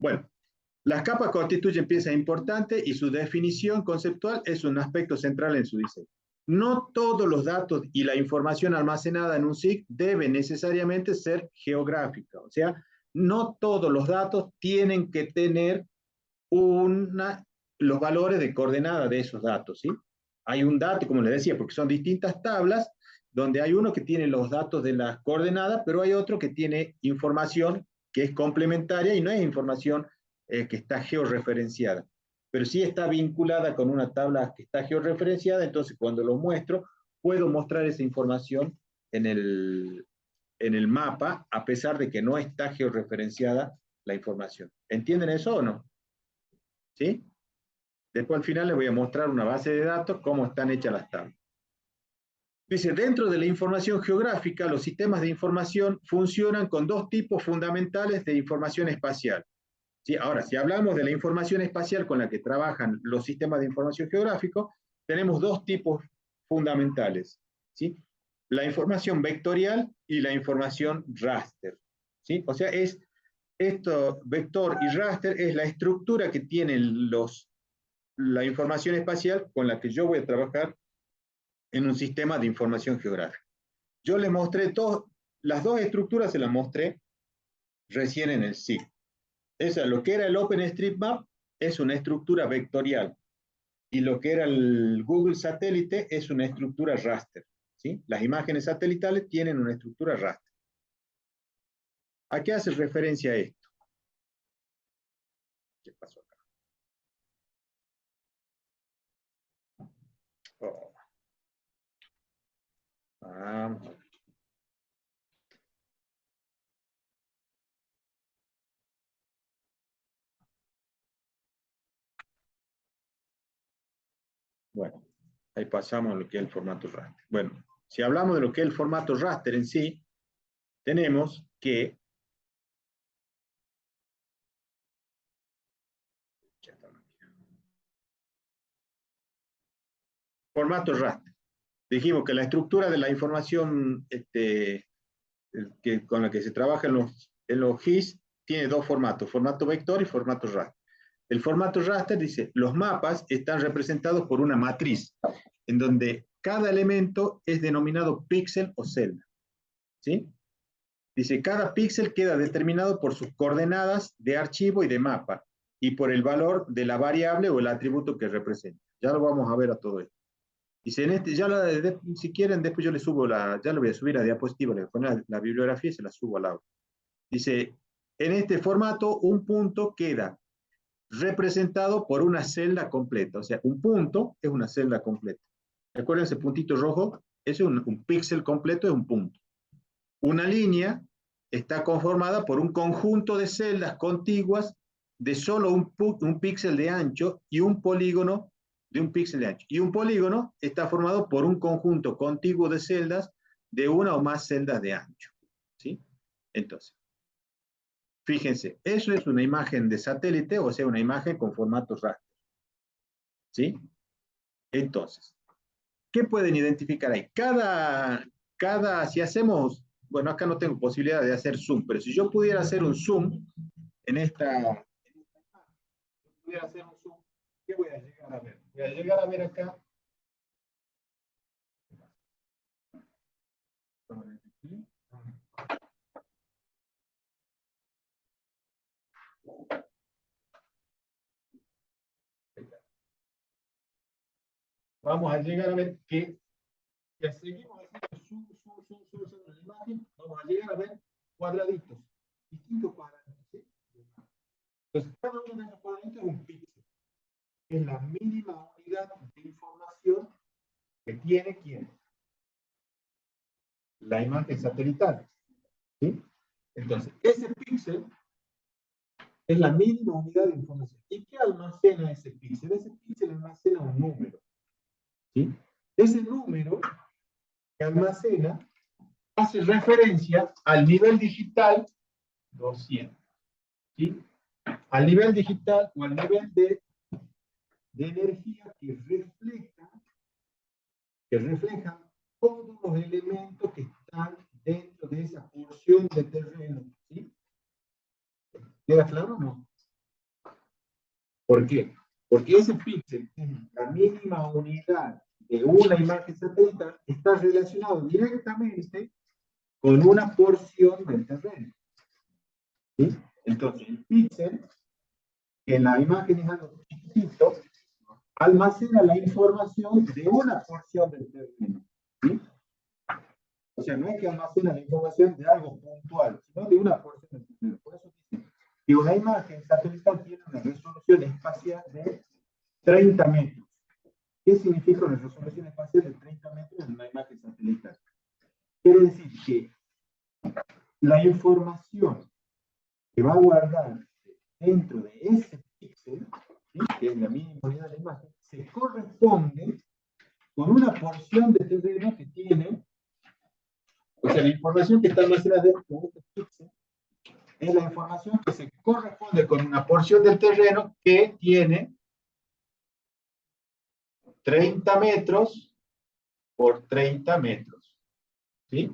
Bueno, las capas constituyen piezas importantes y su definición conceptual es un aspecto central en su diseño. No todos los datos y la información almacenada en un SIG deben necesariamente ser geográfica. O sea, no todos los datos tienen que tener los valores de coordenada de esos datos, ¿sí? Hay un dato, como les decía, porque son distintas tablas, donde hay uno que tiene los datos de las coordenadas, pero hay otro que tiene información que es complementaria y no es información que está georreferenciada, pero sí está vinculada con una tabla que está georreferenciada. Entonces cuando lo muestro, puedo mostrar esa información en el mapa, a pesar de que no está georreferenciada la información. ¿Entienden eso o no? ¿Sí? Después al final les voy a mostrar una base de datos, cómo están hechas las tablas. Dice, dentro de la información geográfica, los sistemas de información funcionan con dos tipos fundamentales de información espacial. ¿Sí? Ahora, si hablamos de la información espacial con la que trabajan los sistemas de información geográfico, tenemos dos tipos fundamentales, ¿sí? La información vectorial y la información raster, ¿sí? O sea, esto, vector y raster, es la estructura que tienen la información espacial con la que yo voy a trabajar en un sistema de información geográfica. Yo les mostré las dos estructuras, se las mostré recién en el SIG. Lo que era el OpenStreetMap es una estructura vectorial y lo que era el Google Satélite es una estructura raster, ¿sí? Las imágenes satelitales tienen una estructura raster. ¿A qué hace referencia esto? ¿Qué pasó acá? Oh. Vamos a ver. Bueno, ahí pasamos a lo que es el formato raster. Bueno, si hablamos de lo que es el formato raster en sí, tenemos que formato raster. Dijimos que la estructura de la información con la que se trabaja en los GIS tiene dos formatos, formato vector y formato raster. El formato raster dice, los mapas están representados por una matriz, en donde cada elemento es denominado píxel o celda. ¿Sí? Dice, cada píxel queda determinado por sus coordenadas de archivo y de mapa, y por el valor de la variable o el atributo que representa. Ya lo vamos a ver a todo esto. Dice, si quieren, después yo le subo ya lo voy a subir a diapositiva, le voy a poner la bibliografía y se la subo al audio. Dice, en este formato, un punto queda representado por una celda completa. O sea, un punto es una celda completa. ¿Recuerden ese puntito rojo? Ese es un píxel completo, es un punto. Una línea está conformada por un conjunto de celdas contiguas de solo un píxel de ancho y un polígono de un píxel de ancho. Y un polígono está formado por un conjunto contiguo de celdas de una o más celdas de ancho. ¿Sí? Entonces, fíjense, eso es una imagen de satélite, o sea, una imagen con formato raster. ¿Sí? Entonces, ¿qué pueden identificar ahí? Si hacemos, bueno, acá no tengo posibilidad de hacer zoom, pero si yo pudiera hacer un zoom en esta pudiera hacer un zoom, ¿qué voy a llegar a ver? Voy a llegar a ver acá. Vamos a llegar a ver que seguimos haciendo zoom en la imagen, vamos a llegar a ver cuadraditos, distintos cuadraditos. ¿Sí? Entonces, cada uno de esos cuadraditos es un píxel. Es la mínima unidad de información que tiene ¿quién? La imagen satelital. ¿Sí? Entonces, ese píxel es la mínima unidad de información. ¿Y qué almacena ese píxel? Ese píxel almacena un número. ¿Sí? Ese número que almacena hace referencia al nivel digital 200. ¿Sí? Al nivel digital o al nivel de energía que refleja todos los elementos que están dentro de esa porción de terreno. ¿Sí? ¿Queda claro o no? ¿Por qué? Porque ese píxel, la mínima unidad de una imagen satelital, está relacionado directamente con una porción del terreno. ¿Sí? Entonces, el píxel, que en la imagen es algo chiquitito, almacena la información de una porción del terreno. ¿Sí? O sea, no es que almacena la información de algo puntual, sino de una porción del terreno. Por eso dice que una imagen satelital tiene una resolución espacial de 30 metros. ¿Qué significa una resolución espacial de 30 metros en una imagen satelital? Quiere decir que la información que va a guardar dentro de ese píxel, ¿sí? Que es la mínima unidad de la imagen, se corresponde con una porción de terreno que tiene, o sea, la información que está almacenada dentro de este píxel es la información que se corresponde con una porción del terreno que tiene 30 metros por 30 metros. ¿Sí?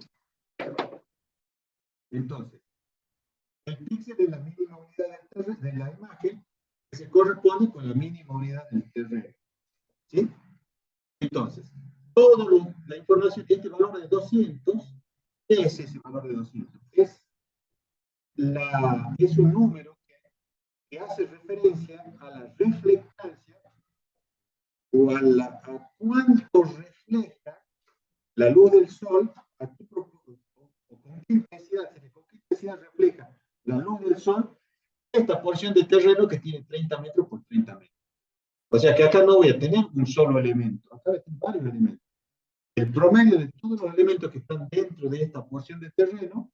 Entonces, el píxel es la mínima unidad de la imagen que se corresponde con la mínima unidad del terreno. ¿Sí? Entonces, toda la información, este valor de 200, ¿qué es ese valor de 200? Es un número que hace referencia a la reflectancia o a cuánto refleja la luz del sol, o con qué intensidad refleja la luz del sol esta porción de terreno que tiene 30 metros por 30 metros. O sea que acá no voy a tener un solo elemento, acá voy a tener varios elementos. El promedio de todos los elementos que están dentro de esta porción de terreno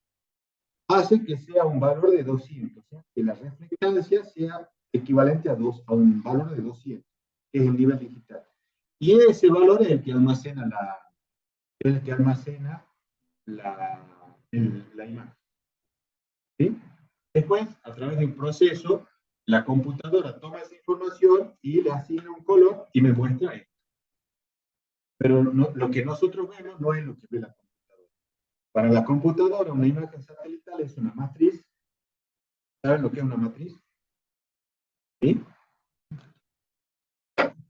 hace que sea un valor de 200, ¿sí? Que la reflectancia sea equivalente a un valor de 200, que es el nivel digital. Y ese valor es el que almacena la imagen. ¿Sí? Después, a través de un proceso, la computadora toma esa información y le asigna un color y me muestra esto. Pero no, lo que nosotros vemos no es lo que ve la computadora. Para la computadora, una imagen satelital es una matriz. ¿Saben lo que es una matriz? ¿Sí?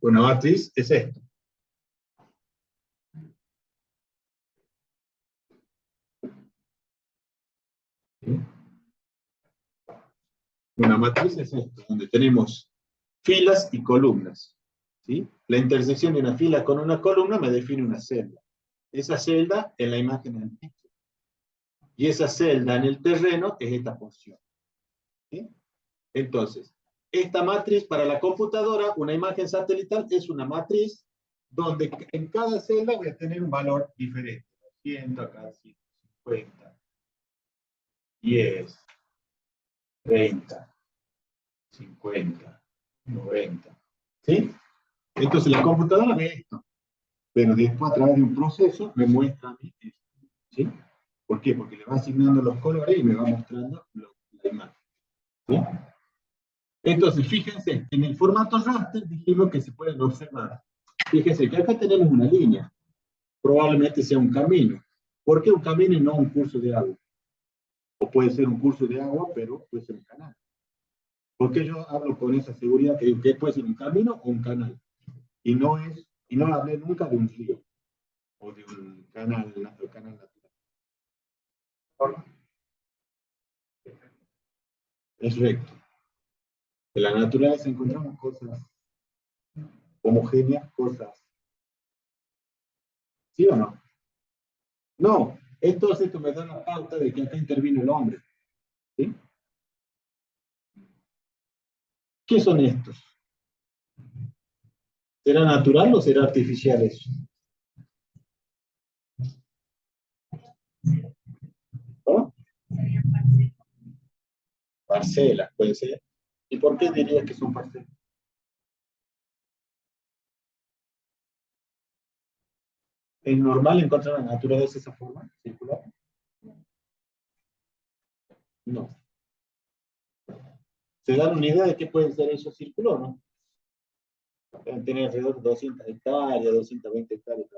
Una matriz es esto. ¿Sí? Una matriz es esto, donde tenemos filas y columnas. ¿Sí? La intersección de una fila con una columna me define una celda. Esa celda es la imagen en el píxel. Y esa celda en el terreno es esta porción. ¿Sí? Entonces, esta matriz para la computadora, una imagen satelital, es una matriz donde en cada celda voy a tener un valor diferente. 100, acá 150, 10, 30, 50, 90. ¿Sí? Entonces la computadora ve esto, pero después a través de un proceso me muestra a mí esto. ¿Sí? ¿Por qué? Porque le va asignando los colores y me va mostrando la imagen. ¿Sí? Entonces, fíjense, en el formato raster dijimos que se pueden observar. Fíjense que acá tenemos una línea. Probablemente sea un camino. ¿Por qué un camino y no un curso de agua? O puede ser un curso de agua, pero puede ser un canal. ¿Por qué yo hablo con esa seguridad que puede ser un camino o un canal? Y no hablé nunca de un río o de un canal natural. Es recto. En la naturaleza encontramos cosas homogéneas, cosas. ¿Sí o no? No, esto me da la pauta de que acá intervino el hombre. ¿Sí? ¿Qué son estos? ¿Será natural o será artificial eso? ¿No? Parcelas, puede ser. ¿Y por qué dirías que son parcelas? ¿Es normal encontrar la naturaleza de esa forma, circular? No. ¿Se dan una idea de qué pueden ser esos círculos, no? Pueden tener alrededor de 200 hectáreas, 220 hectáreas.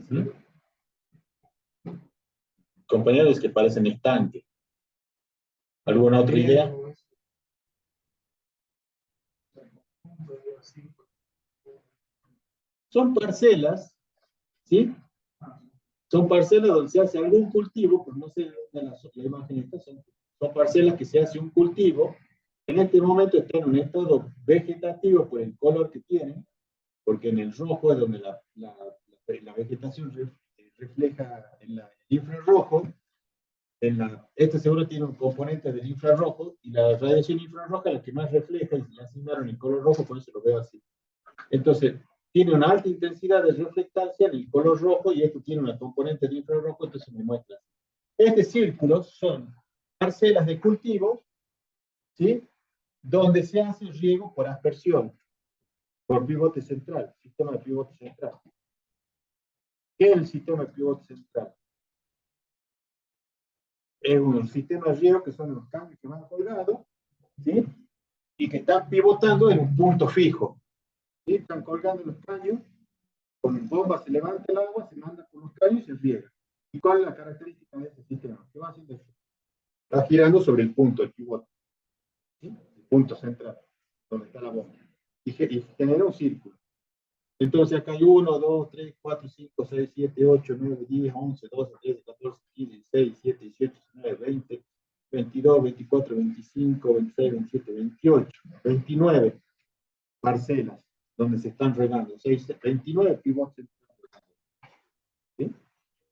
¿Sí? Compañeros que parecen estanques. ¿Alguna otra idea? Son parcelas, ¿sí? Son parcelas donde se hace algún cultivo, pues no sé dónde la imagen está, son parcelas que se hace un cultivo. En este momento está en un estado vegetativo por el color que tienen, porque en el rojo es donde la vegetación refleja en el infrarrojo. Este seguro tiene un componente del infrarrojo, y la radiación infrarroja es la que más refleja, y le asignaron el color rojo, por eso lo veo así. Entonces, tiene una alta intensidad de reflectancia en el color rojo, y esto tiene una componente de infrarrojo, entonces me muestra. Este círculo son parcelas de cultivo, ¿sí? Donde se hace riego por aspersión, por pivote central, sistema de pivote central. ¿Qué es el sistema de pivote central? Es un sistema de riego que son los cables que van colgados, ¿sí? Y que están pivotando en un punto fijo. ¿Sí? Están colgando los caños, con bombas se levanta el agua, se manda por los caños y se riega. ¿Y cuál es la característica de este sistema? ¿Qué va haciendo eso? Va girando sobre el punto, el pivote, ¿sí? El punto central, donde está la bomba. Y genera un círculo. Entonces acá hay 1, 2, 3, 4, 5, 6, 7, 8, 9, 10, 11, 12, 13, 14, 15, 16, 17, 18, 19, 20, 22, 24, 25, 26, 27, 28, 29 parcelas donde se están regando, 29 pivotes. ¿Sí?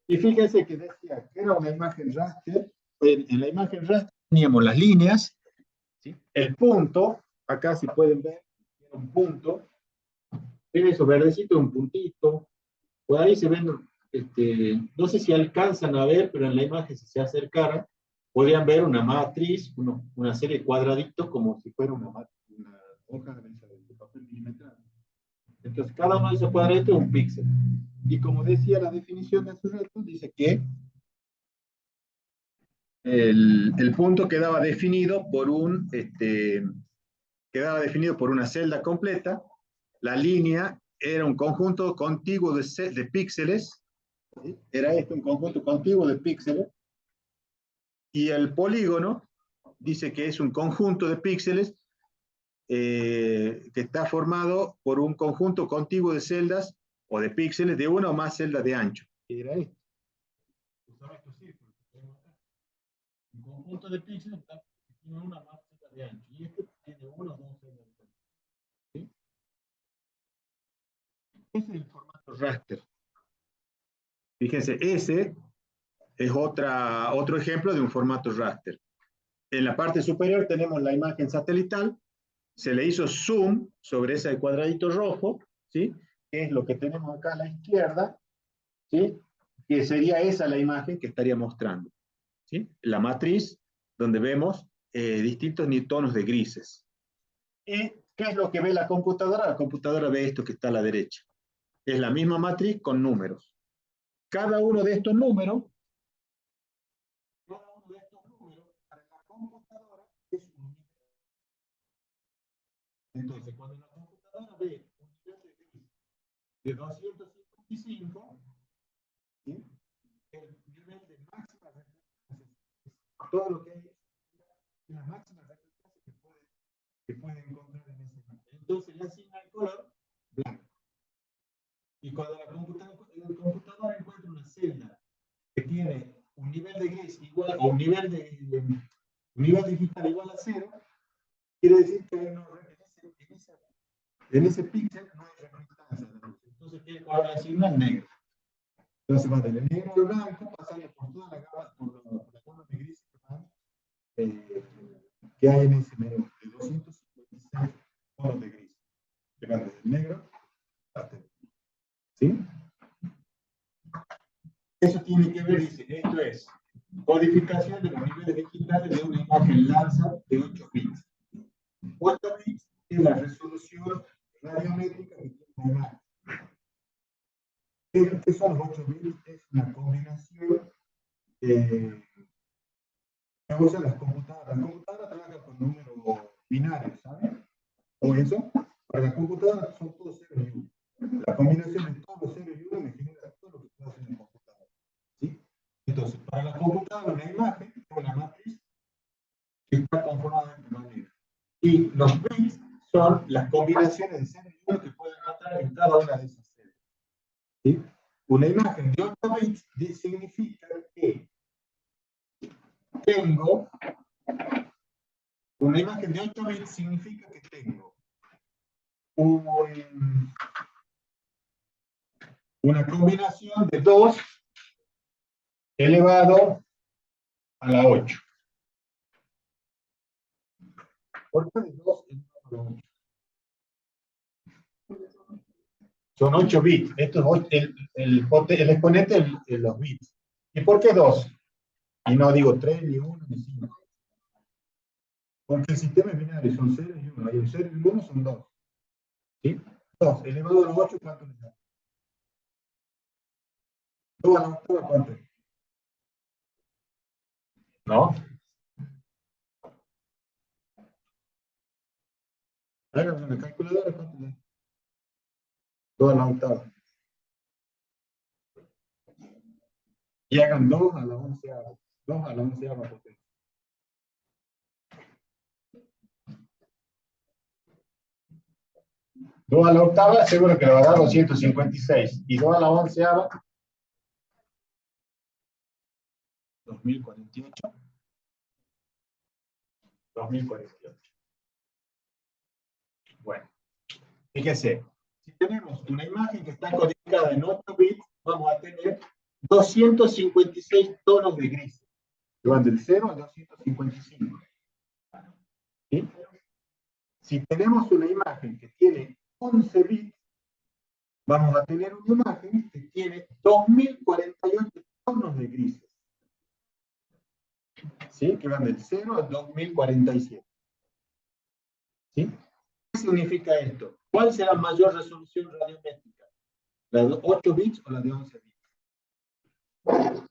Y fíjense que decía que era una imagen raster. En la imagen raster teníamos las líneas, ¿sí? El punto, acá si pueden ver, un punto, tiene eso verdecito, un puntito, por ahí se ven, no sé si alcanzan a ver, pero en la imagen si se acercaran, podrían ver una matriz, una serie de cuadraditos como si fuera una hoja de papel. 14 milimetrados. Entonces, cada uno de esos cuadraditos es un píxel. Y como decía la definición de hace rato, dice que el punto quedaba definido por quedaba definido por una celda completa. La línea era un conjunto contiguo de píxeles. ¿Sí? Era un conjunto contiguo de píxeles. Y el polígono dice que es un conjunto de píxeles que está formado por un conjunto contiguo de celdas o de píxeles de una o más celdas de ancho. ¿Qué era esto? Un conjunto de píxeles que tiene una o más celdas de ancho. Y este tiene una o dos celdas de ancho. ¿Sí? Ese es el formato raster. Fíjense, ese es otro ejemplo de un formato raster. En la parte superior tenemos la imagen satelital. Se le hizo zoom sobre ese cuadradito rojo, ¿sí? Que es lo que tenemos acá a la izquierda, ¿sí? Que sería esa la imagen que estaría mostrando, ¿sí? La matriz donde vemos distintos tonos de grises. ¿Y qué es lo que ve la computadora? La computadora ve esto que está a la derecha. Es la misma matriz con números. Cada uno de estos números para la computadora es un número. Entonces, cuando la computadora ve un nivel de gris de 255, ¿sí? El nivel de máxima reflectancia es todo lo que hay, la máxima reflectancia que puede encontrar en ese mapa. Entonces le asigna el color blanco. Y cuando la computadora encuentra una celda que tiene un nivel de gris igual, o un nivel digital igual a 0, quiere decir que en ese píxel no hay reflectancia de luz. Entonces tiene que asignar negro. Entonces va del negro al blanco, pasando por toda la gama, por la gama de grises que hay en ese menú, de 256 tonos de gris, que van desde el negro hasta el gris. ¿Sí? Eso tiene que ver, dice, esto es codificación de los niveles digitales de una imagen Landsat de 8 bits. 8 bits es la resolución radiométrica que tiene la imagen. ¿Qué son los 8 bits? Es una combinación que usan las computadoras. Las computadoras trabajan con números binarios, ¿saben? O eso, para las computadoras son todos 0 y 1. La combinación de todos los 0 y 1 me genera todo lo que puedo hacer en la computadora. ¿Sí? Entonces, para la computadora, una imagen es una matriz que está conformada de esta manera. Y los bits son las combinaciones de 0 y 1 que puedo encontrar en cada una de esas celdas. ¿Sí? Una imagen de 8 bits significa que tengo una imagen de 8 bits significa que tengo una combinación de 2 elevado a la 8. ¿Por qué de 2 elevado a la 8? Son 8 bits. Esto es el exponente de los bits. ¿Y por qué 2? Y no digo 3, ni 1, ni 5. Porque el sistema es binario, son 0 y 1. Y el 0 y el 1 son 2. ¿Sí? 2 elevado a la 8, ¿cuánto le da? 2 a la 8, ¿cuánto es? ¿No? Hagan una calculadora, ¿cuánto le da? 2 a la octava. Y hagan 2 a la 11ª. 2 a la 11ª potencia. 2 a la octava, seguro que le va a dar 256. Y 2 a la 11ª, 2048. 2048. Bueno, fíjense, si tenemos una imagen que está codificada en 8 bits, vamos a tener 256 tonos de gris. Que van del 0 al 255. ¿Sí? Si tenemos una imagen que tiene 11 bits, vamos a tener una imagen que tiene 2048 tonos de grises. ¿Sí? Que van del 0 al 2047. ¿Sí? ¿Qué significa esto? ¿Cuál será mayor resolución radiométrica? ¿La de 8 bits o la de 11 bits?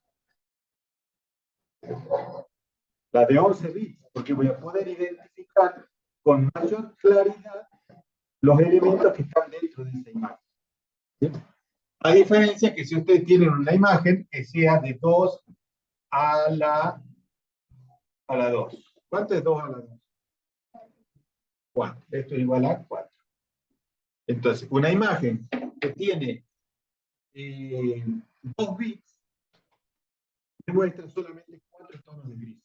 La de 11 bits, porque voy a poder identificar con mayor claridad los elementos que están dentro de esa imagen. ¿Sí? A diferencia que si ustedes tienen una imagen que sea de 2 a la 2. ¿Cuánto es 2 a la 2? 4. Esto es igual a 4. Entonces, una imagen que tiene 2 bits me muestra solamente 4 tonos de gris.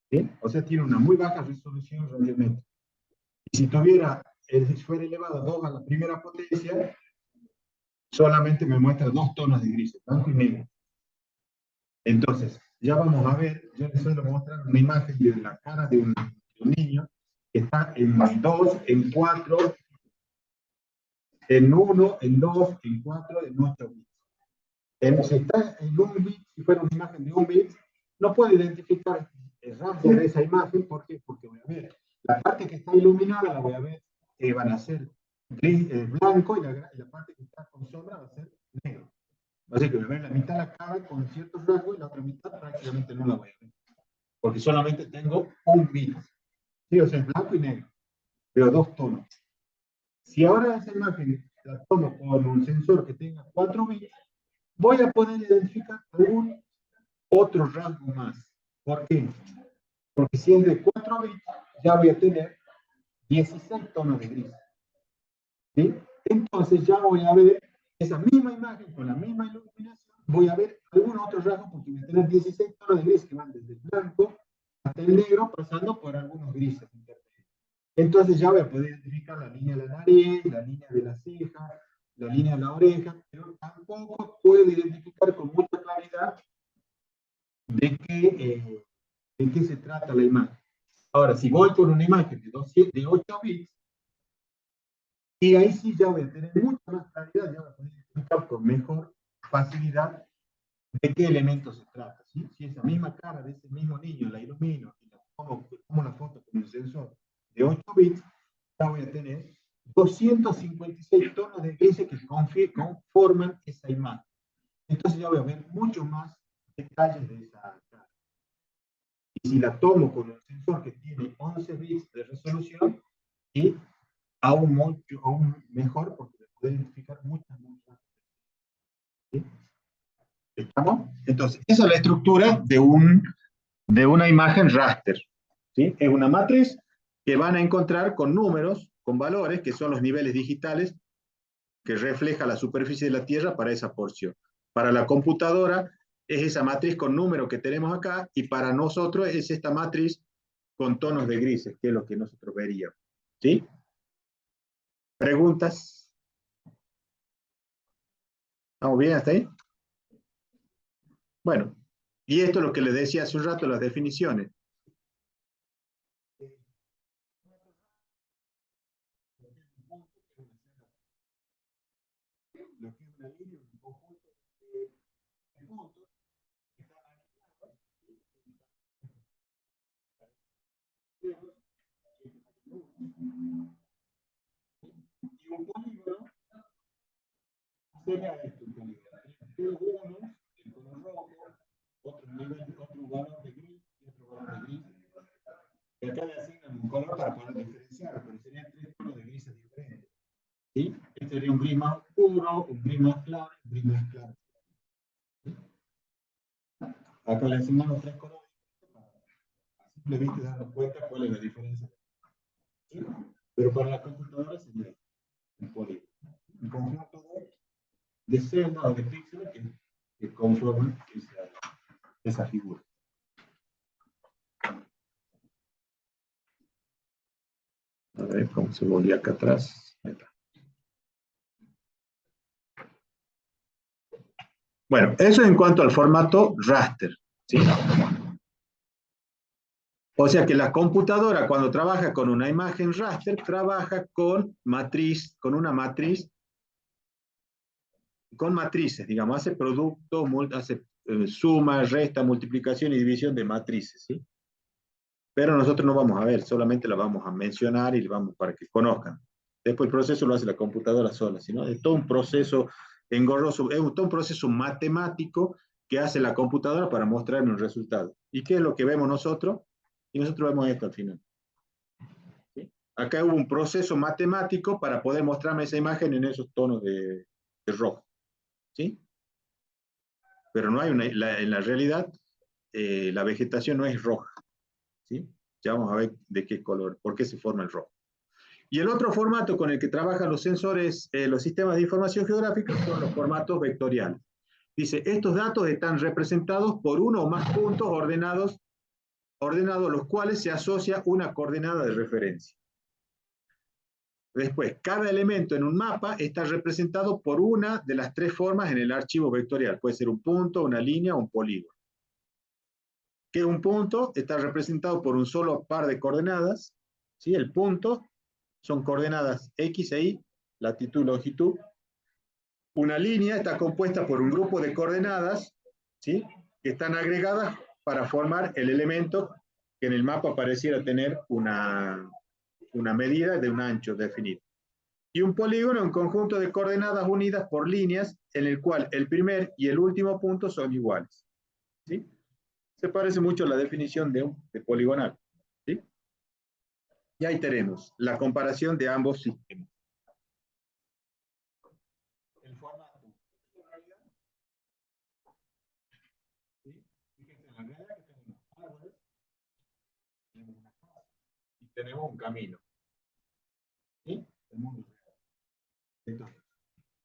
¿Sí? O sea, tiene una muy baja resolución radiométrica. Y si tuviera, si fuera elevado a 2 a la primera potencia, solamente me muestra 2 tonos de gris, blanco y negro. Entonces, ya vamos a ver, yo les suelo mostrar una imagen de la cara de un niño que está en 2, en 4, en 1, en 2, en 4, en 8 bits. Si está en 1 bit, si fuera una imagen de 1 bit, no puedo identificar el rasgo de esa imagen. ¿Por qué? Porque voy a ver la parte que está iluminada, la voy a ver que van a ser gris, blanco, y la parte que está con sombra va a ser negro. Así que voy a ver la mitad de la cara con ciertos rasgos y la otra mitad prácticamente no la voy a ver. Porque solamente tengo un bit. Sí, o sea, es blanco y negro. Veo 2 tonos. Si ahora esa imagen la tomo con un sensor que tenga 4 bits, voy a poder identificar algún otro rasgo más. ¿Por qué? Porque si es de 4 bits, ya voy a tener 16 tonos de gris. ¿Sí? Entonces ya voy a ver esa misma imagen con la misma iluminación, voy a ver algún otro rasgo porque voy a tener 16 tonos de gris que van desde el blanco hasta el negro, pasando por algunos grises intermedios. Entonces ya voy a poder identificar la línea de la nariz, la línea de la ceja, la línea de la oreja, pero tampoco puedo identificar con mucha claridad de qué se trata la imagen. Ahora, si voy con una imagen de 8 bits, y ahí sí ya voy a tener mucha más claridad, ya voy a poder identificar con mejor facilidad de qué elemento se trata. ¿Sí? Si esa misma cara de ese mismo niño la ilumino y la tomo una foto con un sensor de 8 bits, ya voy a tener 256 tonos de grises que conforman esa imagen. Entonces ya voy a ver mucho más detalles de esa cara. Y si la tomo con un sensor que tiene 11 bits de resolución, y aún mejor porque se puede identificar muchas. ¿Sí? ¿Estamos? Entonces, esa es la estructura de una imagen raster. ¿Sí? Es una matriz que van a encontrar con números, con valores, que son los niveles digitales que refleja la superficie de la Tierra para esa porción. Para la computadora es esa matriz con números que tenemos acá, y para nosotros es esta matriz con tonos de grises, que es lo que nosotros veríamos. ¿Sí? ¿Preguntas? ¿Estamos bien hasta ahí? Bueno, y esto es lo que les decía hace un rato, las definiciones. Lo que es una línea, un conjunto de puntos que están alineados, y un polígono sería esto, un polígono. Uno, el color rojo, otro valor de gris y otro valor de gris. Y acá le asignan un color para poder diferenciar, pero serían 3 tonos de grises diferentes. ¿Sí? Este sería un gris más oscuro, un gris más claro, un gris más claro. ¿Sí? Acá le asignamos 3 colores para simplemente darnos cuenta cuál es la diferencia. ¿Sí? Pero para la computadora sería un polígono. Un conjunto de celdas o de píxeles que conforman esa figura. A ver cómo se volvió acá atrás. Ahí está. Bueno, eso en cuanto al formato raster. ¿Sí? O sea que la computadora, cuando trabaja con una imagen raster, trabaja con una matriz, con matrices, digamos, hace producto, hace suma, resta, multiplicación y división de matrices. ¿Sí? pero nosotros no vamos a ver, solamente la vamos a mencionar y vamos para que conozcan. Después el proceso lo hace la computadora sola, sino es todo un proceso engorroso, es todo un proceso matemático que hace la computadora para mostrarnos el resultado. ¿Y qué es lo que vemos nosotros? Y nosotros vemos esto al final. ¿Sí? Acá hubo un proceso matemático para poder mostrarme esa imagen en esos tonos de rojo. ¿Sí? Pero no hay en la realidad, la vegetación no es roja. ¿Sí? Ya vamos a ver de qué color, por qué se forma el rojo. Y el otro formato con el que trabajan los sensores, los sistemas de información geográfica, son los formatos vectoriales. Dice, estos datos están representados por uno o más puntos ordenados los cuales se asocia una coordenada de referencia. Después, cada elemento en un mapa está representado por una de las tres formas en el archivo vectorial. Puede ser un punto, una línea o un polígono. ¿Qué es un punto? Está representado por un solo par de coordenadas. ¿Sí? El punto son coordenadas X e Y, latitud y longitud. Una línea está compuesta por un grupo de coordenadas, ¿sí? Que están agregadas para formar el elemento que en el mapa pareciera tener una medida de un ancho definido. Y un polígono es un conjunto de coordenadas unidas por líneas en el cual el primer y el último punto son iguales. ¿Sí? Se parece mucho a la definición de poligonal. ¿Sí? Y ahí tenemos la comparación de ambos sistemas. El formato. ¿Sí? Fíjense, en la realidad que tenemos árboles, tenemos una casa y tenemos un camino. ¿Sí? El mundo real. Entonces,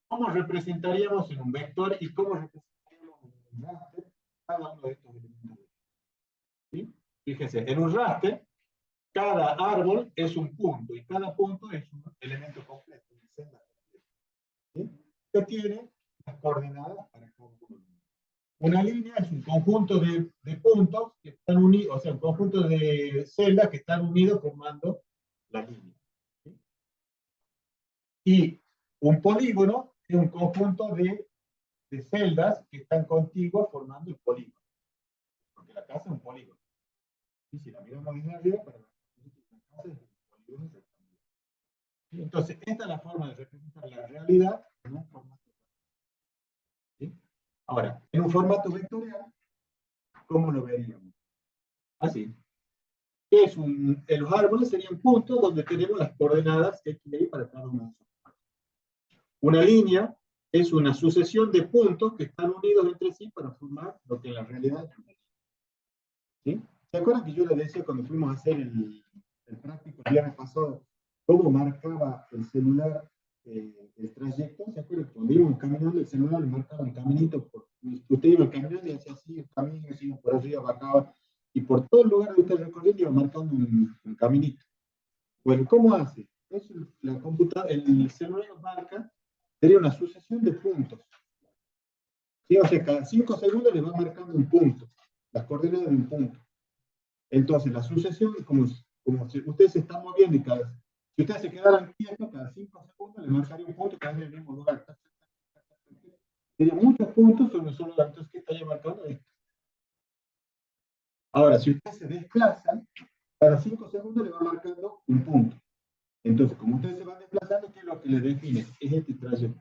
¿cómo representaríamos en un vector y cómo representaríamos en un raster cada uno de estos elementos? ¿Sí? Fíjense, en un raster, cada árbol es un punto y cada punto es un elemento completo, una celda completa. ¿Sí? Que tiene las coordenadas para cada uno. Una línea es un conjunto de puntos que están unidos, o sea, un conjunto de celdas que están unidos formando la línea. ¿Sí? Y un polígono es un conjunto de celdas que están contiguas formando el polígono. Porque la casa es un polígono. Y si la miramos desde arriba, para la casa es un polígono rectangular. Entonces, esta es la forma de representar la realidad en un formato. ¿Sí? Ahora, en un formato vectorial, ¿cómo lo veríamos? Así. Los árboles serían puntos donde tenemos las coordenadas X y Y para cada uno de esos. Una línea es una sucesión de puntos que están unidos entre sí para formar lo que en la realidad es un eje. ¿Sí? ¿Se acuerdan que yo les decía cuando fuimos a hacer el práctico el viernes pasado, cómo marcaba el celular el trayecto? ¿Se acuerdan que cuando íbamos caminando el celular le marcaba un caminito? Usted iba caminando y hacía así el camino, así por arriba, bajaba, y por todo el lugar que usted recorriendo iba marcando un caminito. Bueno, ¿cómo hace? Eso, la computadora, el celular nos marca, sería una sucesión de puntos. ¿Sí? O sea, cada 5 segundos le va marcando un punto, las coordenadas de un punto. Entonces, la sucesión es como si ustedes se están moviendo y si ustedes se quedaran quietos, cada 5 segundos le marcaría un punto cada vez en el mismo lugar. Serían muchos puntos sobre un solo lugar. Entonces, ¿qué estaría marcando esto? Ahora, si ustedes se desplazan, cada 5 segundos le va marcando un punto. Entonces, como ustedes se van desplazando, ¿qué es lo que les define? Es este trayecto.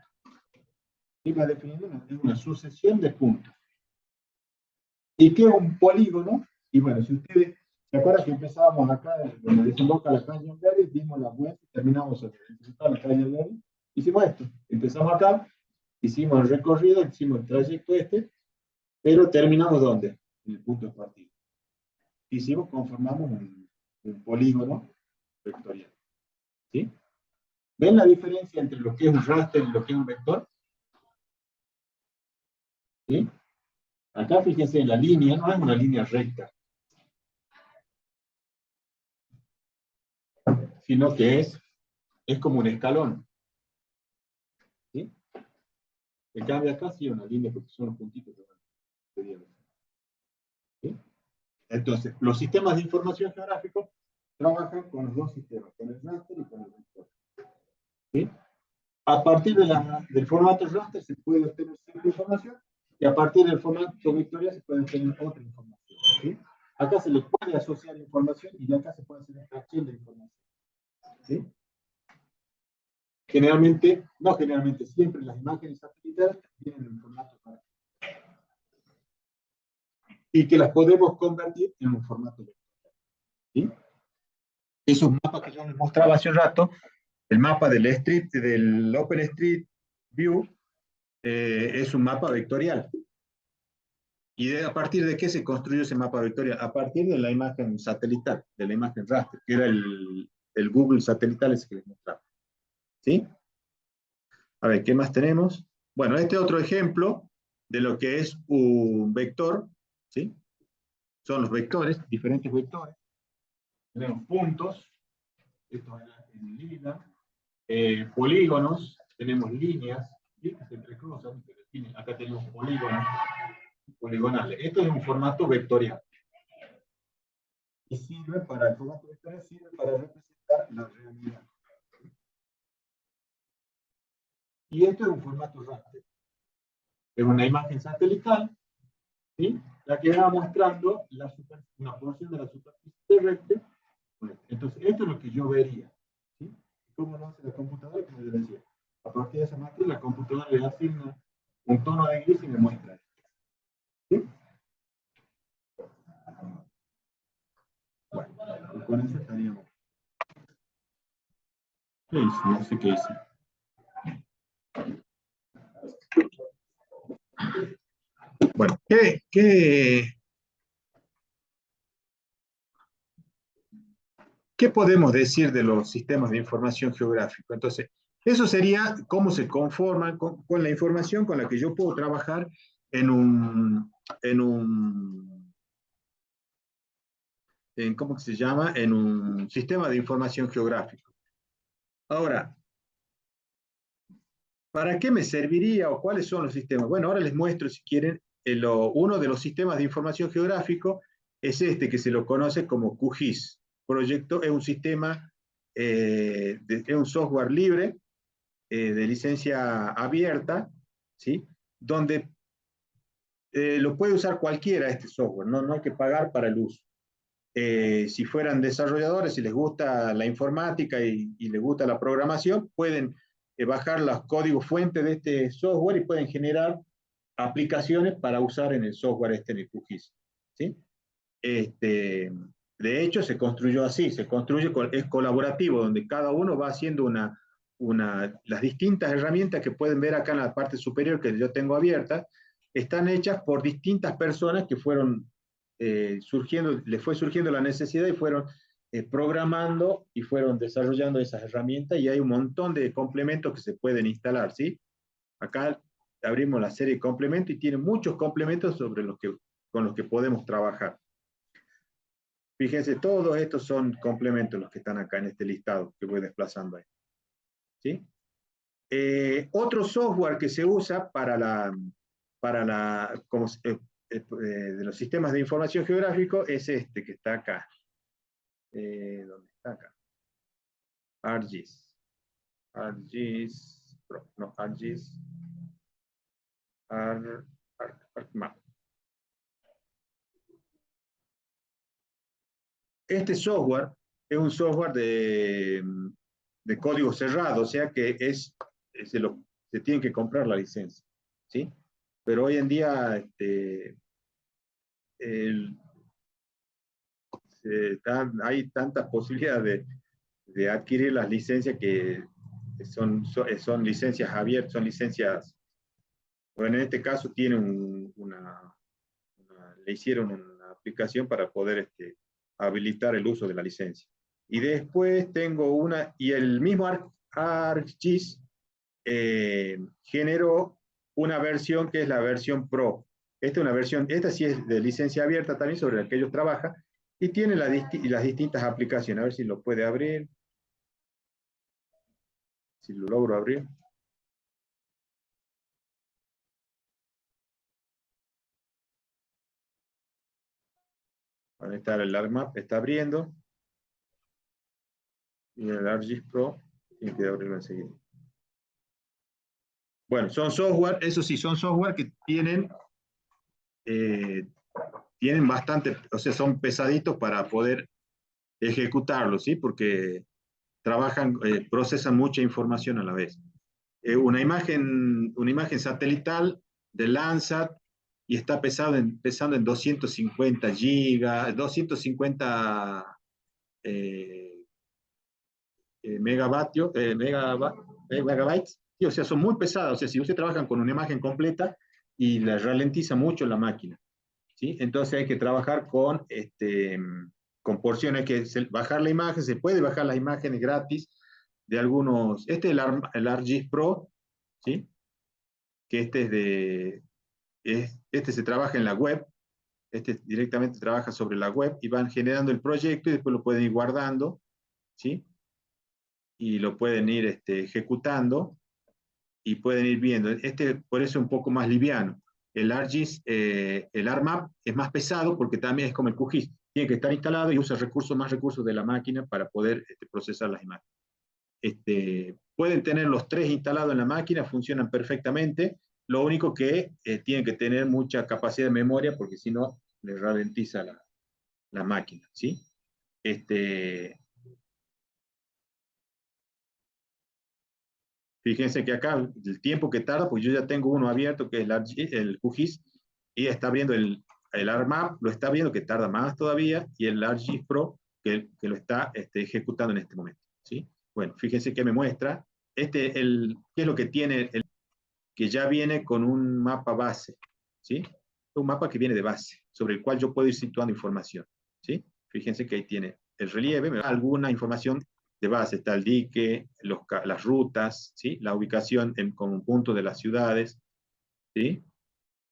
Y va definiendo una sucesión de puntos. ¿Y qué es un polígono? Y bueno, si ustedes se acuerdan que empezábamos acá, donde desemboca la calle Verde, dimos la vuelta y terminamos en la calle Verde. Hicimos esto. Empezamos acá, hicimos el recorrido, hicimos el trayecto pero terminamos ¿dónde? En el punto de partida. Hicimos, conformamos un polígono vectorial. ¿Sí? ¿Ven la diferencia entre lo que es un raster y lo que es un vector? ¿Sí? Acá fíjense, la línea no es una línea recta, sino que es como un escalón. ¿Sí? En cambio acá sí una línea porque son los puntitos de diámetro. ¿Sí? Entonces, los sistemas de información geográfica trabajan con los dos sistemas, con el raster y con el vector. ¿Sí? A partir del formato raster se puede obtener cierta información y a partir del formato vectorial se puede obtener otra información. ¿Sí? Acá se le puede asociar información y de acá se puede hacer extracción de información. ¿Sí? Generalmente, no generalmente, siempre las imágenes satelitales vienen en formato para y que las podemos convertir en un formato vectorial. ¿Sí? Esos mapas que yo les mostraba hace un rato, el mapa del OpenStreetView, es un mapa vectorial. ¿Y a partir de qué se construyó ese mapa vectorial? A partir de la imagen satelital, de la imagen raster, que era el Google satelital ese que les mostraba. ¿Sí? A ver, ¿qué más tenemos? Bueno, este otro ejemplo de lo que es un vector, ¿sí? Son los vectores, diferentes vectores. Tenemos puntos, esto en lila, polígonos, tenemos líneas, ¿sí? Que se entrecruzan, acá tenemos polígonos poligonales. Esto es un formato vectorial. Y sirve para, el formato vectorial sirve para representar la realidad. Y esto es un formato raster. Es una imagen satelital, ¿sí? La que va mostrando una porción de la superficie terrestre. Entonces, esto es lo que yo vería. ¿Sí? ¿Cómo lo hace la computadora? Como yo decía, a partir de esa matriz, la computadora le asigna un tono de gris y me muestra esto. ¿Sí? Bueno, pues con eso estaríamos. ¿Qué hice? No sé qué hice. Bueno, ¿qué podemos decir de los sistemas de información geográfica? Entonces, eso sería cómo se conforman con la información con la que yo puedo trabajar en ¿cómo se llama? En un sistema de información geográfico. Ahora, ¿para qué me serviría o cuáles son los sistemas? Bueno, ahora les muestro, si quieren, uno de los sistemas de información geográfico es este que se lo conoce como QGIS. Proyecto es un sistema, es un software libre, de licencia abierta, ¿sí? Donde lo puede usar cualquiera este software, no hay que pagar para el uso. Si fueran desarrolladores, si les gusta la informática y les gusta la programación, pueden bajar los códigos fuente de este software y pueden generar aplicaciones para usar en el software en el QGIS. ¿Sí? De hecho, se construyó así, es colaborativo, donde cada uno va haciendo las distintas herramientas que pueden ver acá en la parte superior que yo tengo abierta, están hechas por distintas personas que fueron les fue surgiendo la necesidad y fueron programando y fueron desarrollando esas herramientas y hay un montón de complementos que se pueden instalar, ¿sí? Acá abrimos la serie de complementos y tiene muchos complementos con los que podemos trabajar. Fíjense, todos estos son complementos los que están acá en este listado que voy desplazando ahí. ¿Sí? Otro software que se usa de los sistemas de información geográfico es este que está acá. ¿Dónde está acá? ArcGIS. ArcGIS. No, ArcGIS. ArcMap. Este software es un software de código cerrado, o sea que se tiene que comprar la licencia, ¿sí? Pero hoy en día hay tantas posibilidades de adquirir las licencias que son licencias abiertas, son licencias, bueno, en este caso le hicieron una aplicación para poder habilitar el uso de la licencia. Y después tengo y el mismo ArcGIS generó una versión que es la versión Pro. Esta sí es de licencia abierta también, sobre la que ellos trabajan, y tiene las distintas aplicaciones. A ver si lo puede abrir. Si lo logro abrir. Ahí está el ArcMap, está abriendo. Y el ArcGIS Pro tiene que abrirlo enseguida. Bueno, son software, eso sí, son software que tienen tienen bastante, o sea, son pesaditos para poder ejecutarlos, ¿sí? Porque trabajan, procesan mucha información a la vez. Una imagen satelital de Landsat y está pesando en 250 gigas, 250 eh, megabytes, sí, o sea, son muy pesadas. O sea, si usted trabaja con una imagen completa y la ralentiza mucho la máquina, ¿sí? Entonces hay que trabajar con porciones, que bajar la imagen, se puede bajar las imágenes gratis de algunos, el ArcGIS Pro, ¿sí? Que este se trabaja en la web, este directamente trabaja sobre la web y van generando el proyecto y después lo pueden ir guardando, ¿sí? Y lo pueden ir ejecutando y pueden ir viendo. Por eso es un poco más liviano. El ArcGIS, el ArcMap es más pesado porque también es como el QGIS. Tiene que estar instalado y usa más recursos de la máquina para poder procesar las imágenes. Pueden tener los tres instalados en la máquina, funcionan perfectamente. Lo único que tienen que tener mucha capacidad de memoria porque si no, les ralentiza la máquina, ¿sí? Fíjense que acá el tiempo que tarda, pues yo ya tengo uno abierto que es el QGIS y está abriendo el ArcMap, lo está viendo que tarda más todavía, y el ArcGIS Pro que lo está ejecutando en este momento, ¿sí? Bueno, fíjense que me muestra, ¿qué es lo que tiene? Que ya viene con un mapa base, ¿sí? Un mapa que viene de base, sobre el cual yo puedo ir situando información, ¿sí? Fíjense que ahí tiene el relieve, me da alguna información de base, está el dique, las rutas, ¿sí? La ubicación en conjunto de las ciudades, ¿sí?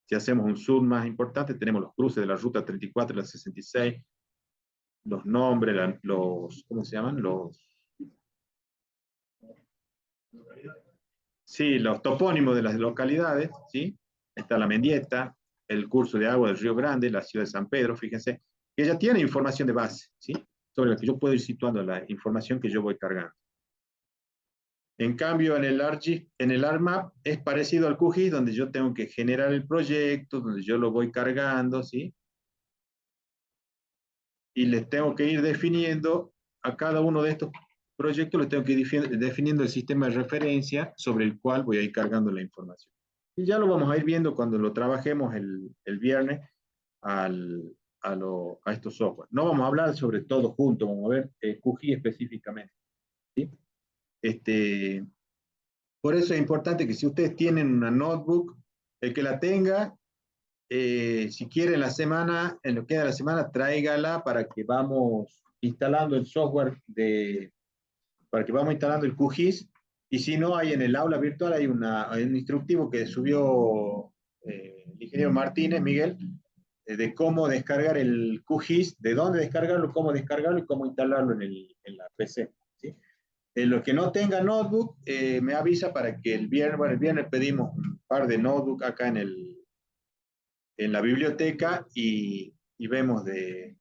Si hacemos un zoom más importante, tenemos los cruces de la ruta 34 y la 66, los nombres, ¿cómo se llaman? Sí, los topónimos de las localidades, ¿sí? Está la Mendieta, el curso de agua del Río Grande, la ciudad de San Pedro, fíjense, que ya tiene información de base, ¿sí? Sobre la que yo puedo ir situando la información que yo voy cargando. En cambio, en el ArcMap es parecido al QGIS, donde yo tengo que generar el proyecto, donde yo lo voy cargando, ¿sí? Y les tengo que ir definiendo a cada uno de estos proyectos, les tengo que ir definiendo el sistema de referencia sobre el cual voy a ir cargando la información. Y ya lo vamos a ir viendo cuando lo trabajemos el viernes a estos software. No vamos a hablar sobre todo junto, vamos a ver QGIS específicamente, ¿sí? Este, por eso es importante que si ustedes tienen una notebook, el que la tenga, si quiere en la semana, en lo que queda de la semana, tráigala para que vamos instalando el software para que vamos instalando el QGIS. Y si no, hay en el aula virtual hay un instructivo que subió el ingeniero Martínez, Miguel, de cómo descargar el QGIS, de dónde descargarlo, cómo descargarlo y cómo instalarlo en la PC, ¿sí? Los que no tengan notebook, me avisa para que el viernes pedimos un par de notebook acá en la biblioteca y vemos de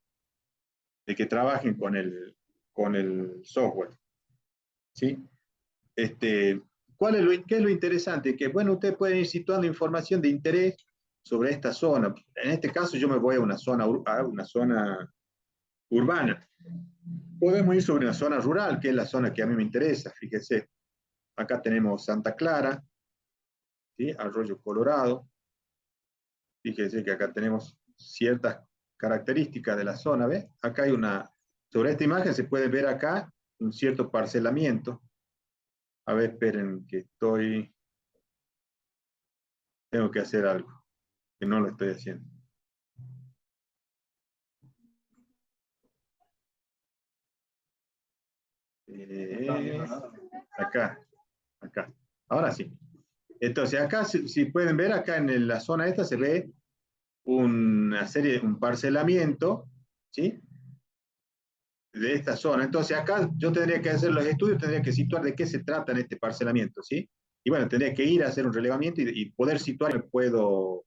que trabajen con el software, ¿sí? Este, ¿Qué es lo interesante? Que, bueno, ustedes pueden ir situando información de interés sobre esta zona. En este caso yo me voy a una zona urbana. Podemos ir sobre una zona rural, que es la zona que a mí me interesa. Fíjense, acá tenemos Santa Clara, ¿sí? Arroyo Colorado. Fíjense que acá tenemos ciertas características de la zona, ¿ves? Acá hay sobre esta imagen se puede ver acá un cierto parcelamiento. A ver, esperen que tengo que hacer algo, que no lo estoy haciendo. Eh, acá, acá. Ahora sí. Entonces, acá, si pueden ver, acá en la zona esta se ve un parcelamiento, ¿sí? De esta zona. Entonces, acá yo tendría que hacer los estudios, tendría que situar de qué se trata en este parcelamiento, ¿sí? Y bueno, tendría que ir a hacer un relevamiento y poder situar, me puedo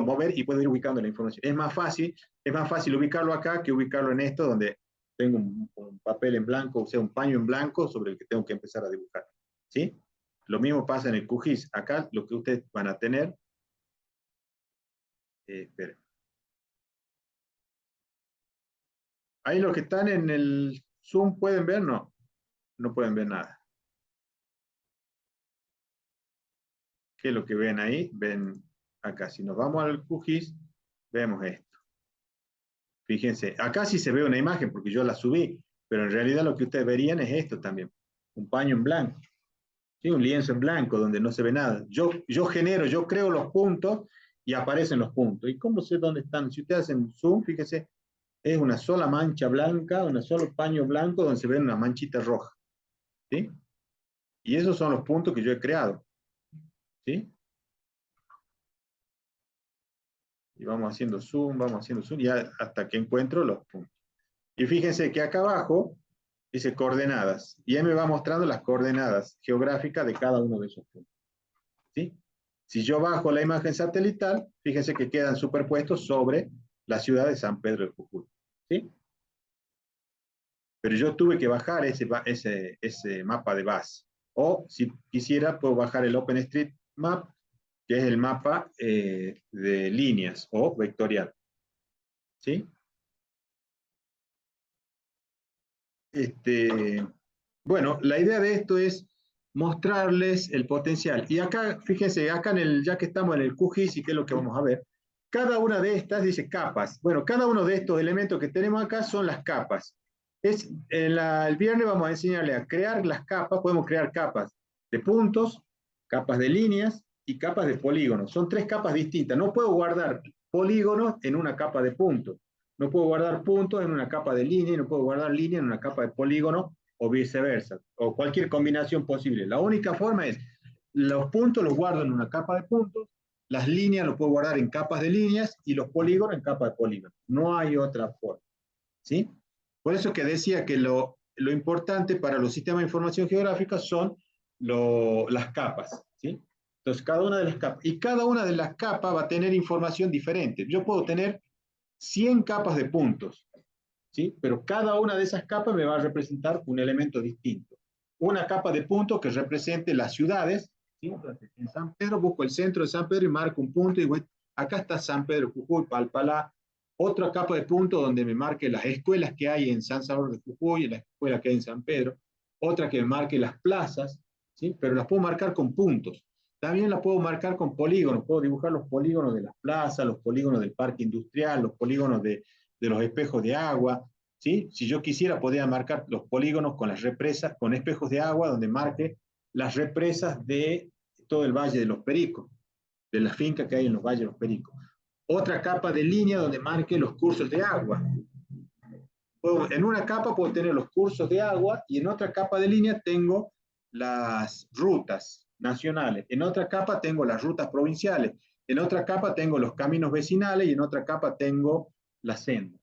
mover y puedo ir ubicando la información. Es más fácil ubicarlo acá que ubicarlo en esto, donde tengo un papel en blanco, o sea, un paño en blanco sobre el que tengo que empezar a dibujar, ¿sí? Lo mismo pasa en el QGIS. Acá lo que ustedes van a tener, esperen, Ahí los que están en el Zoom pueden ver, no, no pueden ver nada. ¿Qué es lo que ven ahí? Ven acá. Si nos vamos al QGIS, vemos esto. Fíjense, acá sí se ve una imagen porque yo la subí, pero en realidad lo que ustedes verían es esto también. Un paño en blanco. ¿Sí? Un lienzo en blanco donde no se ve nada. Yo creo los puntos y aparecen los puntos. ¿Y cómo sé dónde están? Si ustedes hacen zoom, fíjense, es una sola mancha blanca, un solo paño blanco donde se ven una manchita roja. ¿Sí? Y esos son los puntos que yo he creado. ¿Sí? Y vamos haciendo zoom, ya hasta que encuentro los puntos. Y fíjense que acá abajo dice coordenadas. Y ahí me va mostrando las coordenadas geográficas de cada uno de esos puntos. ¿Sí? Si yo bajo la imagen satelital, fíjense que quedan superpuestos sobre la ciudad de San Pedro de Jujuy. ¿Sí? Pero yo tuve que bajar ese mapa de base. O si quisiera, puedo bajar el OpenStreetMap, que es el mapa de líneas o vectorial. ¿Sí? Bueno, la idea de esto es mostrarles el potencial. Y acá, fíjense, acá ya que estamos en el QGIS y qué es lo que vamos a ver, cada una de estas dice capas. Bueno, cada uno de estos elementos que tenemos acá son las capas. El viernes vamos a enseñarle a crear las capas, podemos crear capas de puntos, capas de líneas y capas de polígonos. Son tres capas distintas. No puedo guardar polígonos en una capa de puntos. No puedo guardar puntos en una capa de línea y no puedo guardar línea en una capa de polígono o viceversa, o cualquier combinación posible. La única forma es, los puntos los guardo en una capa de puntos, las líneas los puedo guardar en capas de líneas y los polígonos en capas de polígonos. No hay otra forma. ¿Sí? Por eso que decía que lo importante para los sistemas de información geográfica son las capas. ¿Sí? Entonces, cada una de las capas. Y cada una de las capas va a tener información diferente. Yo puedo tener 100 capas de puntos, ¿sí? Pero cada una de esas capas me va a representar un elemento distinto. Una capa de puntos que represente las ciudades, ¿sí? Entonces, en San Pedro busco el centro de San Pedro y marco un punto y voy, acá está San Pedro, Jujuy, Palpalá. Otra capa de puntos donde me marque las escuelas que hay en San Salvador de Jujuy y las escuelas que hay en San Pedro. Otra que me marque las plazas, ¿sí? Pero las puedo marcar con puntos. También las puedo marcar con polígonos. Puedo dibujar los polígonos de las plazas, los polígonos del parque industrial, los polígonos de los espejos de agua. ¿Sí? Si yo quisiera, podría marcar los polígonos con las represas, con espejos de agua, donde marque las represas de todo el Valle de los Pericos, de la finca que hay en los Valles de los Pericos. Otra capa de línea donde marque los cursos de agua. En una capa puedo tener los cursos de agua y en otra capa de línea tengo las rutas nacionales. En otra capa tengo las rutas provinciales. En otra capa tengo los caminos vecinales y en otra capa tengo las sendas.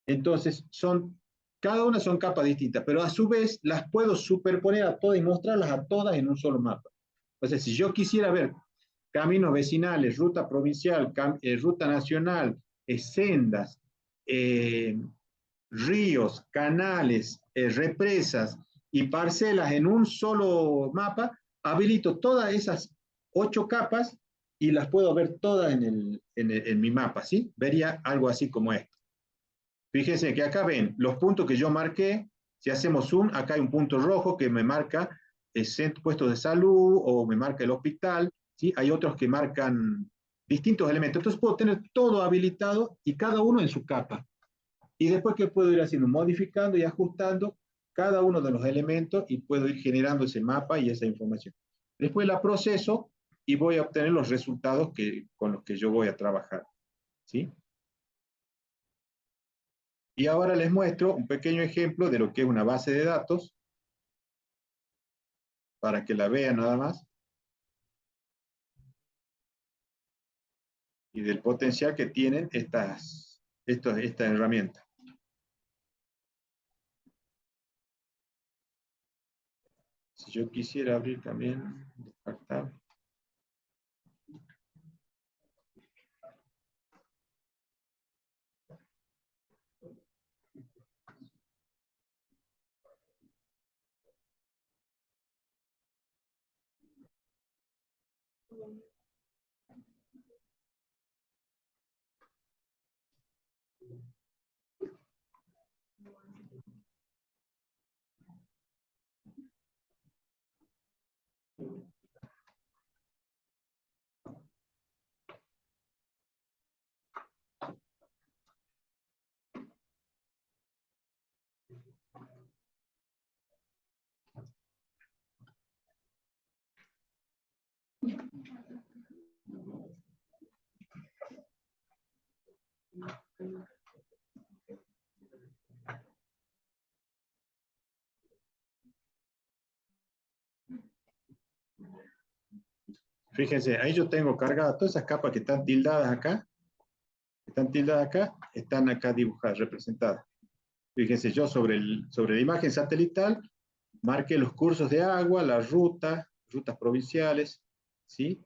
Entonces, cada una son capas distintas, pero a su vez las puedo superponer a todas y mostrarlas a todas en un solo mapa. O sea, si yo quisiera ver caminos vecinales, ruta provincial, ruta nacional, sendas, eh, ríos, canales, represas y parcelas en un solo mapa, habilito todas esas 8 capas y las puedo ver todas en mi mapa, ¿sí? Vería algo así como esto. Fíjense que acá ven los puntos que yo marqué. Si hacemos zoom, acá hay un punto rojo que me marca el puesto de salud o me marca el hospital. ¿Sí? Hay otros que marcan distintos elementos. Entonces puedo tener todo habilitado y cada uno en su capa. Y después que puedo ir haciendo, modificando y ajustando cada uno de los elementos y puedo ir generando ese mapa y esa información. Después la proceso y voy a obtener los resultados con los que yo voy a trabajar. ¿Sí? Y ahora les muestro un pequeño ejemplo de lo que es una base de datos, para que la vean nada más, y del potencial que tienen esta herramienta. Si yo quisiera abrir también, descartar. Fíjense, ahí yo tengo cargadas todas esas capas que están acá dibujadas, representadas. Fíjense, yo sobre la imagen satelital marqué los cursos de agua, las rutas provinciales, ¿sí?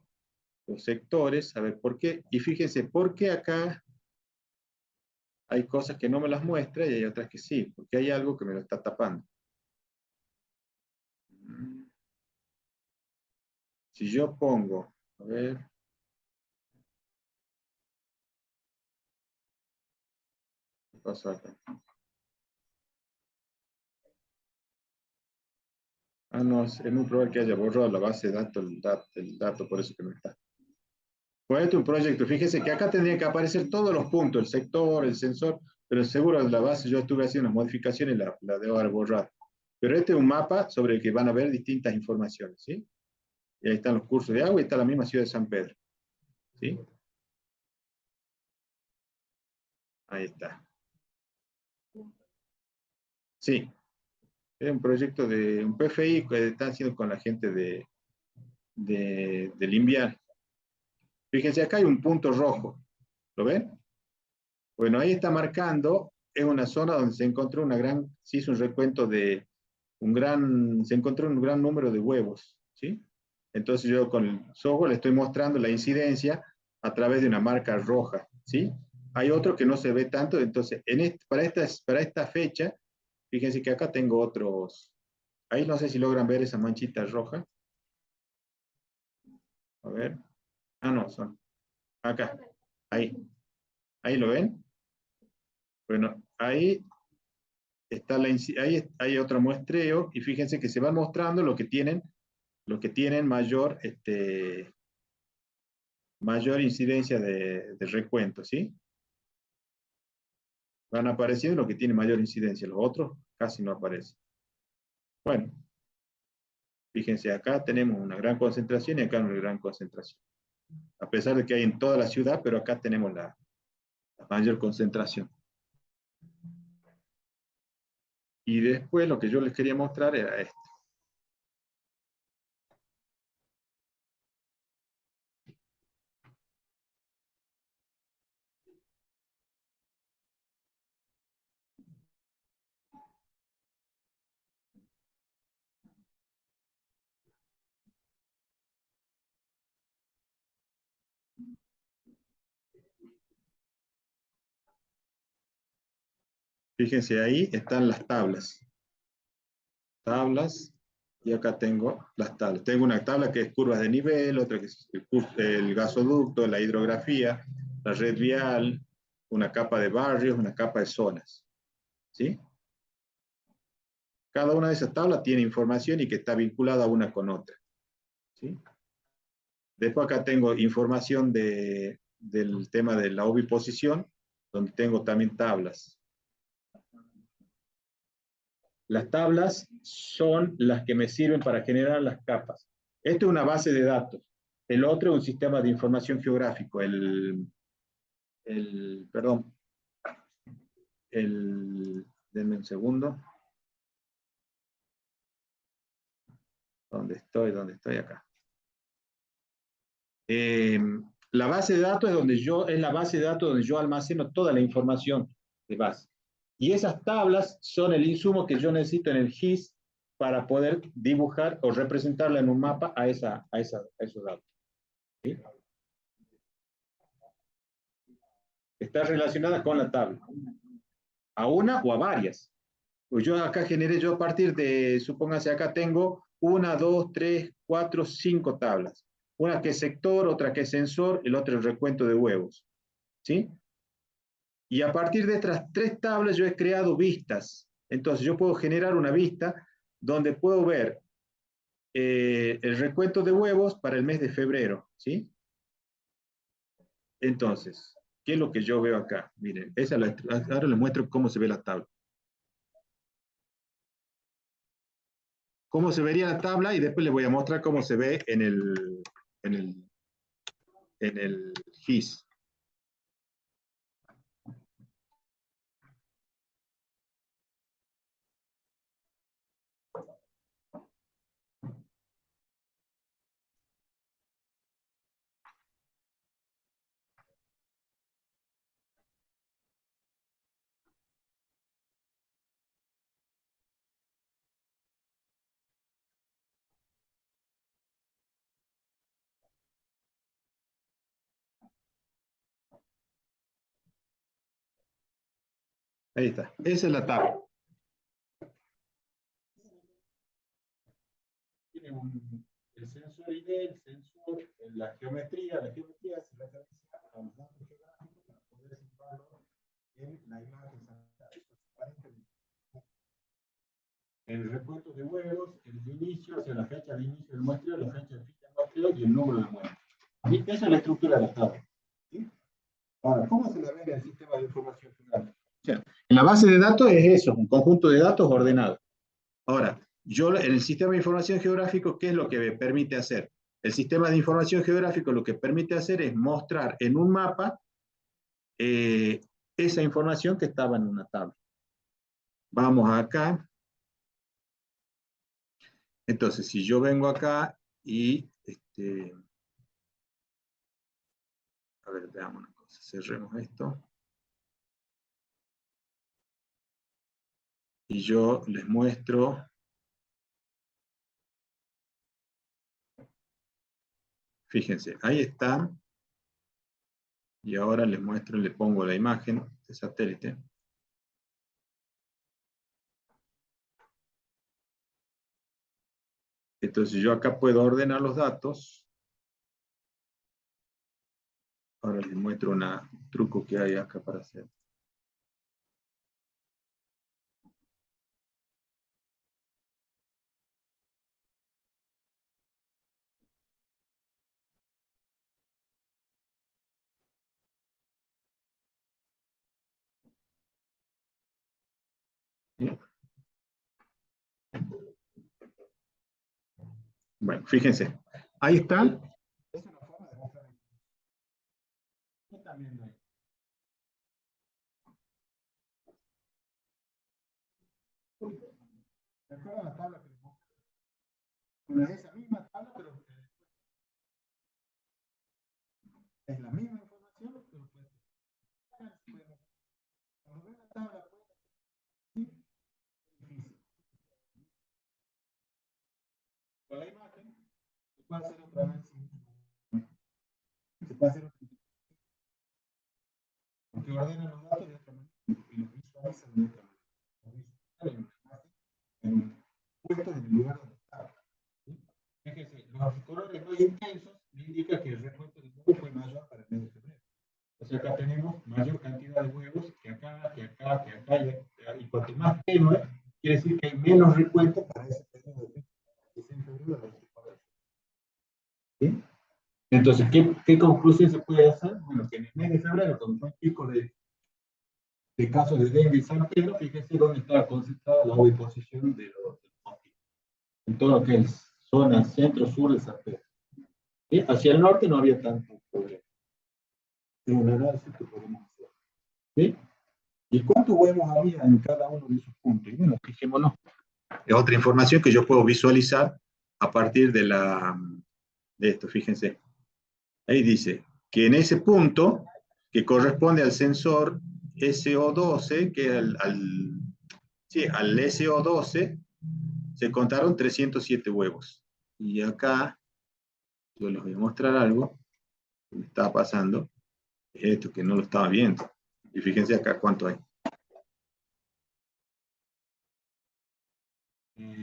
Los sectores, a ver por qué. Y fíjense, por qué acá hay cosas que no me las muestra y hay otras que sí, porque hay algo que me lo está tapando. Si yo pongo, a ver, ¿qué pasó acá? Ah, no, es muy probable que haya borrado la base de datos, el dato, por eso que no está. Ponete un proyecto, fíjese que acá tendrían que aparecer todos los puntos, el sector, el sensor, pero seguro de la base yo estuve haciendo unas modificaciones y la debo haber borrado. Pero este es un mapa sobre el que van a ver distintas informaciones, ¿sí? Y ahí están los cursos de agua y está la misma ciudad de San Pedro, ¿sí? Ahí está. Sí, es un proyecto de un PFI que están haciendo con la gente del INVIAR. Fíjense, acá hay un punto rojo, ¿lo ven? Bueno, ahí está marcando, es una zona donde se hizo un recuento de se encontró un gran número de huevos, ¿sí? Entonces yo con el software le estoy mostrando la incidencia a través de una marca roja, ¿sí? Hay otro que no se ve tanto, entonces para esta fecha, fíjense que acá tengo otros, ahí no sé si logran ver esa manchita roja, a ver, ah no, son acá, ahí, ahí lo ven, bueno, ahí está ahí hay otro muestreo y fíjense que se van mostrando lo que tienen mayor incidencia de recuento, ¿sí? Van apareciendo lo que tiene mayor incidencia, los otros casi no aparecen. Bueno, fíjense, acá tenemos una gran concentración y acá una gran concentración. A pesar de que hay en toda la ciudad, pero acá tenemos la mayor concentración. Y después lo que yo les quería mostrar era esto. Fíjense, ahí están las tablas. Tablas, y acá tengo las tablas. Tengo una tabla que es curvas de nivel, otra que es el gasoducto, la hidrografía, la red vial, una capa de barrios, una capa de zonas. ¿Sí? Cada una de esas tablas tiene información y que está vinculada una con otra. ¿Sí? Después acá tengo información del tema de la oviposición, donde tengo también tablas. Las tablas son las que me sirven para generar las capas. Esto es una base de datos. El otro es un sistema de información geográfico. Perdón, denme un segundo. ¿Dónde estoy? ¿Dónde estoy? Acá. La base de datos es la base de datos donde yo almaceno toda la información de base. Y esas tablas son el insumo que yo necesito en el GIS para poder dibujar o representarla en un mapa a esos datos. ¿Sí? Está relacionada con la tabla. A una o a varias. Pues yo acá generé, yo a partir de, supóngase acá tengo una, dos, tres, cuatro, cinco tablas. Una que es sector, otra que es sensor, el otro es recuento de huevos. ¿Sí? Y a partir de estas tres tablas yo he creado vistas. Entonces yo puedo generar una vista donde puedo ver el recuento de huevos para el mes de febrero. ¿Sí? Entonces, ¿qué es lo que yo veo acá? Miren, ahora les muestro cómo se ve la tabla. Cómo se vería la tabla y después les voy a mostrar cómo se ve en el, en el GIS. Ahí está. Esa es la tabla. Tiene el sensor ID, el sensor, la geometría se realiza a los datos geográficos para poder situarlo en la imagen. El recuento de huevos, el inicio, o sea, la fecha de inicio del muestreo, la fecha de fin del muestreo y el número de muestras. ¿Sí? Esa es la estructura de la tabla. ¿Sí? Ahora, ¿cómo se la ve en el sistema de información geográfica? O sea, en la base de datos es eso, un conjunto de datos ordenado. Ahora, yo en el sistema de información geográfico, ¿qué es lo que me permite hacer? El sistema de información geográfico lo que permite hacer es mostrar en un mapa esa información que estaba en una tabla. Vamos acá. Entonces, si yo vengo acá y, a ver, veamos una cosa, cerremos esto. Y yo les muestro, fíjense, ahí están. Y ahora les muestro, le pongo la imagen de satélite. Entonces yo acá puedo ordenar los datos. Ahora les muestro un truco que hay acá para hacer. ¿Sí? Bueno, fíjense. Ahí está. Es una forma de mostrar. Y también hay. ¿Recuerdan la tabla que les mostré? Bueno, es esa misma tabla, pero es la misma información, pero pues, cuando ven la tabla, pues, sí, difícil. Con la imagen, se puede hacer otra vez. Se puede hacer otra vez. Porque ordenan los datos de otra manera y los visualizan de otra manera. En puestos en el lugar donde estaba. ¿Sí? Fíjense, los colores muy intensos me indican que el recuento de huevos fue mayor para el mes de febrero. O sea, acá tenemos mayor cantidad de huevos que acá, que acá, que acá, y cuanto más tenue, quiere decir que hay menos recuento para ese periodo de febrero de 24. ¿Sí? Entonces, ¿qué conclusión se puede hacer? Bueno, que en el mes de febrero, cuando fue un pico de casos de dengue y San Pedro, fíjense dónde estaba concentrada la oviposición de los mosquitos. En todo lo que es zona centro-sur de San Pedro. ¿Sí? Hacia el norte no había tanto problema. Es un análisis que podemos hacer. ¿Sí? ¿Y cuántos huevos había en cada uno de esos puntos? Y bueno, fijémonos. Es otra información que yo puedo visualizar a partir de esto, fíjense. Ahí dice que en ese punto, que corresponde al sensor SO12, que sí, al SO12, se contaron 307 huevos. Y acá, yo les voy a mostrar algo que me estaba pasando. Esto que no lo estaba viendo. Y fíjense acá cuánto hay.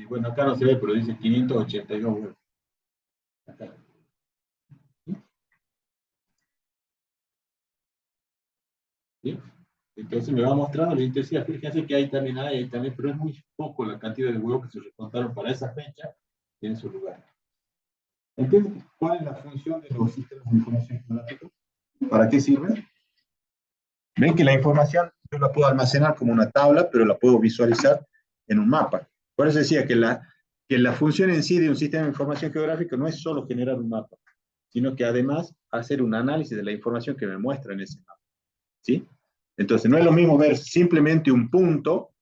Bueno, acá no se ve, pero dice 582 huevos. Acá. ¿Sí? Entonces me va mostrando la intensidad. Fíjense que ahí también, pero es muy poco la cantidad de huevos que se recontaron para esa fecha en su lugar. ¿Entienden cuál es la función de los sistemas de información geográfica? ¿Para qué sirven? Ven que la información yo la puedo almacenar como una tabla, pero la puedo visualizar en un mapa. Por eso decía que la función en sí de un sistema de información geográfica no es solo generar un mapa, sino que además hacer un análisis de la información que me muestra en ese mapa. ¿Sí? Entonces, no es lo mismo ver simplemente un punto,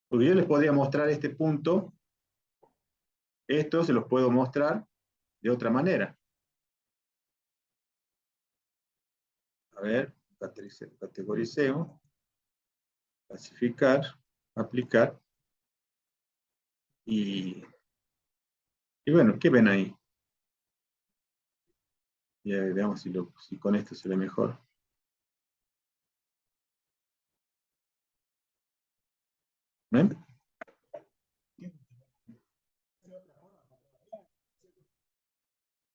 porque yo les podría mostrar este punto, esto se los puedo mostrar de otra manera. A ver, categoricemos, clasificar, aplicar, y bueno, ¿qué ven ahí? Y veamos si con esto se ve mejor. ¿Ven?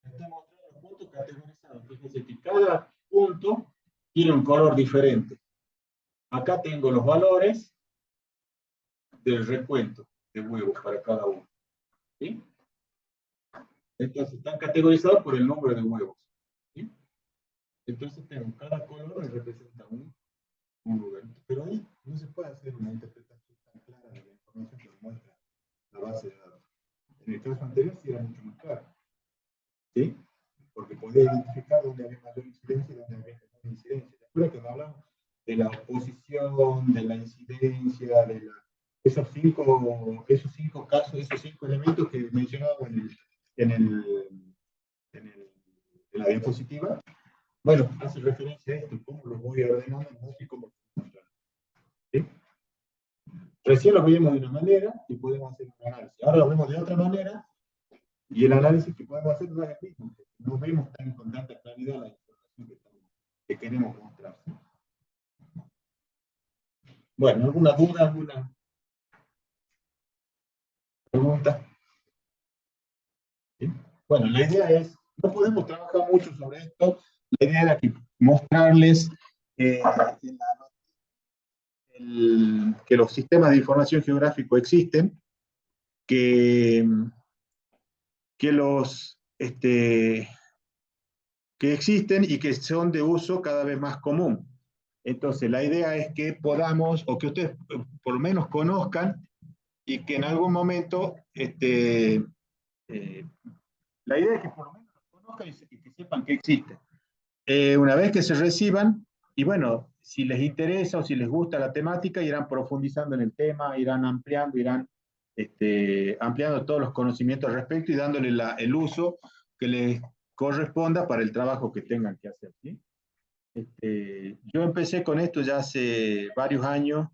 Está mostrando los puntos categorizados. Fíjense que cada punto tiene un color diferente. Acá tengo los valores del recuento de huevos para cada uno. ¿Sí? Entonces están categorizados por el número de huevos. ¿Sí? Entonces tengo cada color me representa un lugar. Pero ahí no se puede hacer una interpretación tan clara de la información que nos muestra la base de datos. En el caso anterior sí era mucho más claro. ¿Sí? Porque podía identificar dónde había mayor incidencia y dónde había menor incidencia. Recuerda que no hablamos de la oposición, de la incidencia, de esos cinco casos, esos cinco elementos que mencionábamos en la diapositiva. Bueno, hace referencia a esto, cómo lo voy ordenando y cómo funciona. ¿Sí? Recién lo vimos de una manera y podemos hacer un análisis. Ahora lo vemos de otra manera y el análisis que podemos hacer no es el mismo. No vemos con tanta claridad la información que queremos mostrar. Bueno, ¿alguna duda, alguna pregunta? ¿Sí? Bueno, la idea es, no podemos trabajar mucho sobre esto, la idea era que mostrarles que los sistemas de información geográfico existen, que existen y que son de uso cada vez más común. Entonces, la idea es que podamos, o que ustedes por lo menos conozcan, y que en algún momento, la idea es que por lo menos los conozcan y que sepan que existen. Una vez que se reciban, y bueno, si les interesa o si les gusta la temática, irán profundizando en el tema, irán ampliando, irán ampliando todos los conocimientos al respecto y dándole el uso que les corresponda para el trabajo que tengan que hacer. ¿Sí? Yo empecé con esto ya hace varios años,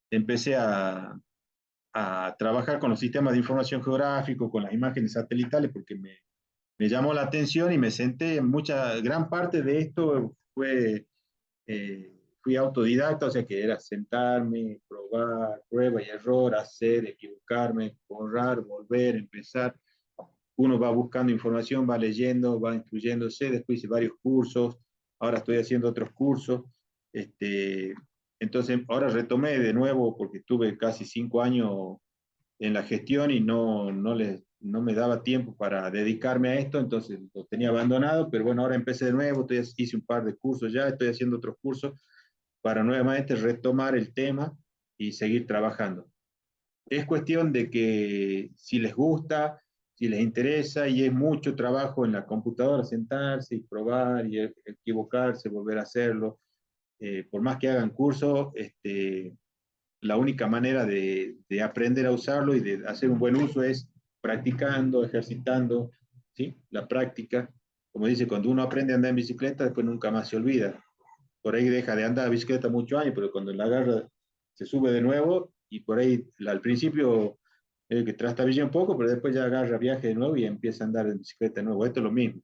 empecé a trabajar con los sistemas de información geográfico, con las imágenes satelitales, porque me llamó la atención y me senté en gran parte de esto fui autodidacta, o sea que era sentarme, probar, prueba y error, hacer, equivocarme, borrar, volver, empezar. Uno va buscando información, va leyendo, va instruyéndose, después hice varios cursos, ahora estoy haciendo otros cursos. Entonces, ahora retomé de nuevo porque estuve casi 5 años en la gestión y no me daba tiempo para dedicarme a esto, entonces lo tenía abandonado, pero bueno, ahora empecé de nuevo, hice un par de cursos ya, estoy haciendo otros cursos para nuevamente retomar el tema y seguir trabajando. Es cuestión de que si les gusta, si les interesa y es mucho trabajo en la computadora, sentarse y probar y equivocarse, volver a hacerlo, por más que hagan cursos, la única manera de aprender a usarlo y de hacer un buen uso es practicando, ejercitando, ¿sí? La práctica, como dice, cuando uno aprende a andar en bicicleta, después nunca más se olvida. Por ahí deja de andar en bicicleta muchos años, pero cuando la agarra, se sube de nuevo y por ahí al principio que trastabilla un poco, pero después ya agarra viaje de nuevo y empieza a andar en bicicleta de nuevo. Esto es lo mismo.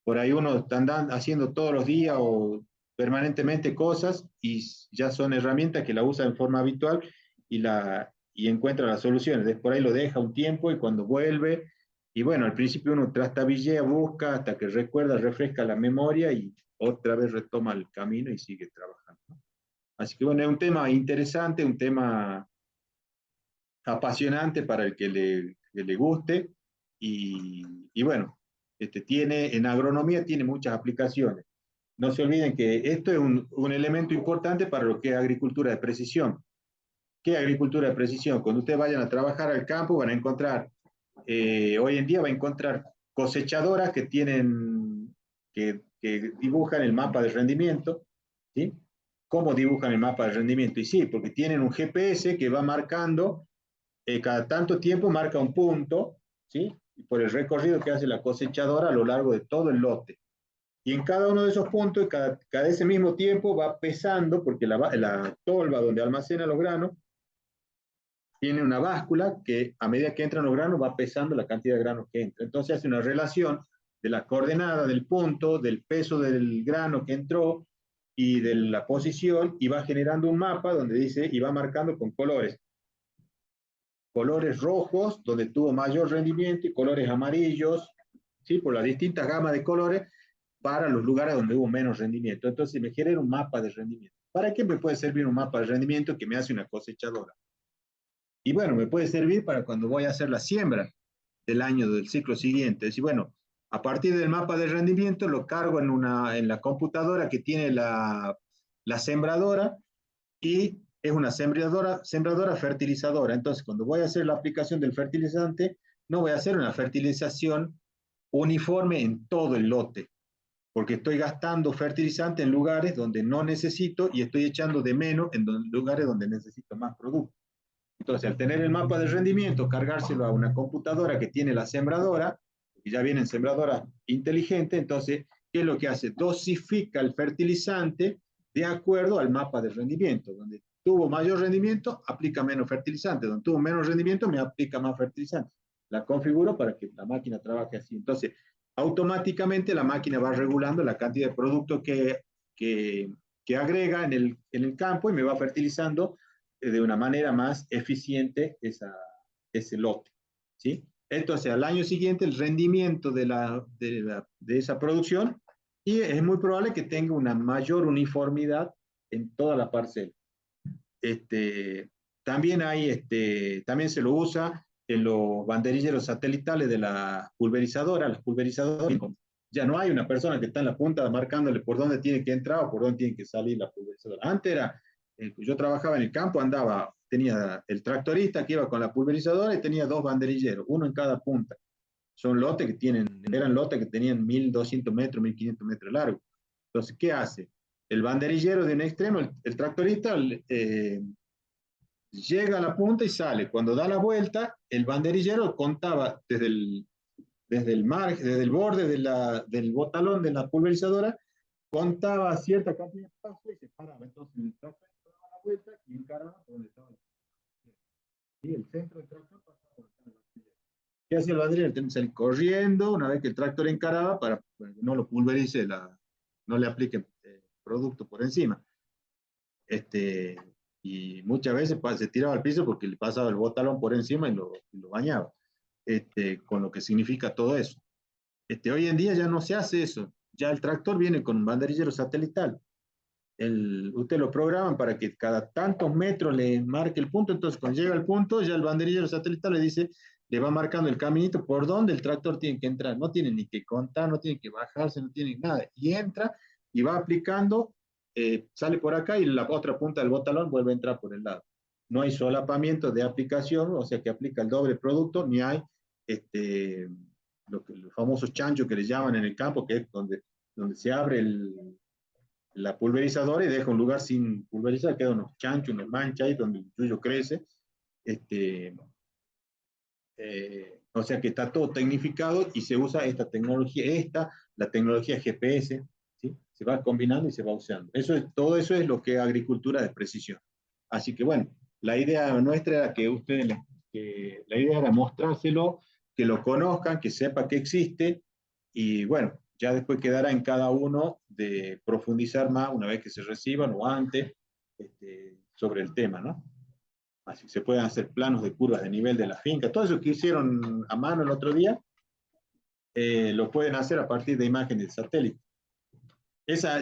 Por ahí uno está andando, haciendo todos los días o permanentemente cosas y ya son herramientas que la usa en forma habitual y encuentra las soluciones. Después por ahí lo deja un tiempo y cuando vuelve, y bueno, al principio uno trastabillea, busca hasta que recuerda, refresca la memoria y otra vez retoma el camino y sigue trabajando. Así que bueno, es un tema interesante, un tema apasionante para el que le guste y bueno, en agronomía tiene muchas aplicaciones. No se olviden que esto es un elemento importante para lo que es agricultura de precisión. ¿Qué es agricultura de precisión? Cuando ustedes vayan a trabajar al campo van a encontrar, hoy en día va a encontrar cosechadoras que dibujan el mapa de rendimiento, ¿sí? ¿Cómo dibujan el mapa de rendimiento? Y sí, porque tienen un GPS que va marcando, cada tanto tiempo marca un punto, ¿sí? Y por el recorrido que hace la cosechadora a lo largo de todo el lote. Y en cada uno de esos puntos, cada ese mismo tiempo va pesando, porque la tolva donde almacena los granos tiene una báscula que a medida que entran los granos va pesando la cantidad de granos que entra. Entonces hace una relación de la coordenada del punto, del peso del grano que entró y de la posición y va generando un mapa donde dice y va marcando con colores colores rojos, donde tuvo mayor rendimiento, y colores amarillos, ¿sí? Por las distintas gamas de colores, para los lugares donde hubo menos rendimiento. Entonces me genera un mapa de rendimiento. ¿Para qué me puede servir un mapa de rendimiento que me hace una cosechadora? Y bueno, me puede servir para cuando voy a hacer la siembra del año del ciclo siguiente. Es decir, bueno, a partir del mapa de rendimiento lo cargo en la computadora que tiene la sembradora, y es una sembradora fertilizadora. Entonces, cuando voy a hacer la aplicación del fertilizante, no voy a hacer una fertilización uniforme en todo el lote, porque estoy gastando fertilizante en lugares donde no necesito y estoy echando de menos en lugares donde necesito más producto. Entonces, al tener el mapa de rendimiento, cargárselo a una computadora que tiene la sembradora, que ya vienen sembradoras inteligentes, entonces, ¿qué es lo que hace? Dosifica el fertilizante de acuerdo al mapa de rendimiento. Donde tuvo mayor rendimiento, aplica menos fertilizante. Donde tuvo menos rendimiento, me aplica más fertilizante. La configuro para que la máquina trabaje así. Entonces, automáticamente la máquina va regulando la cantidad de producto que agrega en el campo, y me va fertilizando de una manera más eficiente ese lote, ¿sí? Entonces, al año siguiente, el rendimiento de esa producción, y es muy probable que tenga una mayor uniformidad en toda la parcela. También también se lo usa en los banderilleros satelitales de la pulverizadora. Las pulverizadoras, ya no hay una persona que está en la punta marcándole por dónde tiene que entrar o por dónde tiene que salir la pulverizadora. Antes era, yo trabajaba en el campo, tenía el tractorista que iba con la pulverizadora y tenía dos banderilleros, uno en cada punta. Eran lotes que tenían 1.200 metros, 1.500 metros largos. Entonces, ¿qué hace? El banderillero de un extremo, el tractorista, llega a la punta y sale. Cuando da la vuelta, el banderillero contaba desde el borde del botalón de la pulverizadora, contaba cierta cantidad de pasos y se paraba. Entonces el tractor daba la vuelta y encaraba por donde estaba el banderillero. Y el centro del tractor pasaba por donde estaba el banderillero. ¿Qué hacía el banderillero? Tenía que salir corriendo una vez que el tractor encaraba para que no lo pulverice, no le aplique producto por encima. Y muchas veces se tiraba al piso porque le pasaba el botalón por encima y lo bañaba, con lo que significa todo eso. Hoy en día ya no se hace eso, ya el tractor viene con un banderillero satelital. Usted lo programan para que cada tantos metros le marque el punto. Entonces cuando llega al punto, ya el banderillero satelital le va marcando el caminito por donde el tractor tiene que entrar. No tiene ni que contar, no tiene que bajarse, no tiene nada. Y entra y va aplicando, sale por acá y la otra punta del botalón vuelve a entrar por el lado. No hay solapamiento de aplicación, o sea que aplica el doble producto, ni hay los famosos chanchos que le llaman en el campo, que es donde se abre la pulverizadora y deja un lugar sin pulverizar, queda unos chanchos, unas manchas ahí donde el yuyo crece. O sea que está todo tecnificado y se usa esta tecnología, la tecnología GPS, ¿sí? Se va combinando y se va usando. Todo eso es lo que es agricultura de precisión. Así que bueno, la idea nuestra era la idea era mostrárselo, que lo conozcan, que sepa que existe, y bueno, ya después quedará en cada uno de profundizar más una vez que se reciban o antes, sobre el tema, ¿no? Así se pueden hacer planos de curvas de nivel de la finca. Todo eso que hicieron a mano el otro día, lo pueden hacer a partir de imágenes de satélite.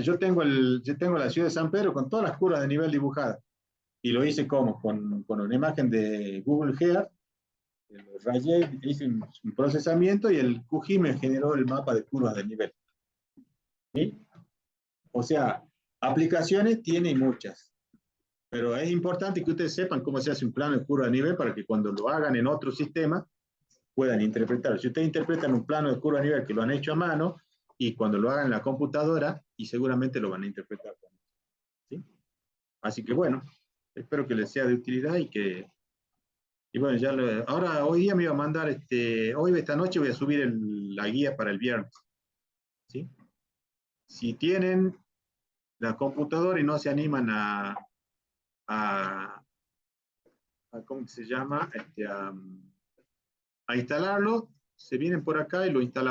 Yo tengo la ciudad de San Pedro con todas las curvas de nivel dibujadas. Y lo hice con una imagen de Google Earth. Lo rayé, hice un procesamiento y el QGIS me generó el mapa de curvas de nivel. ¿Sí? O sea, aplicaciones tiene muchas. Pero es importante que ustedes sepan cómo se hace un plano de curva de nivel para que cuando lo hagan en otro sistema puedan interpretarlo. Si ustedes interpretan un plano de curva de nivel que lo han hecho a mano, y cuando lo hagan en la computadora, y seguramente lo van a interpretar. ¿Sí? Así que bueno, espero que les sea de utilidad y bueno, ahora hoy día me iba a mandar, esta noche voy a subir la guía para el viernes. ¿Sí? Si tienen la computadora y no se animan a ¿cómo se llama? A instalarlo, se vienen por acá y lo instalan.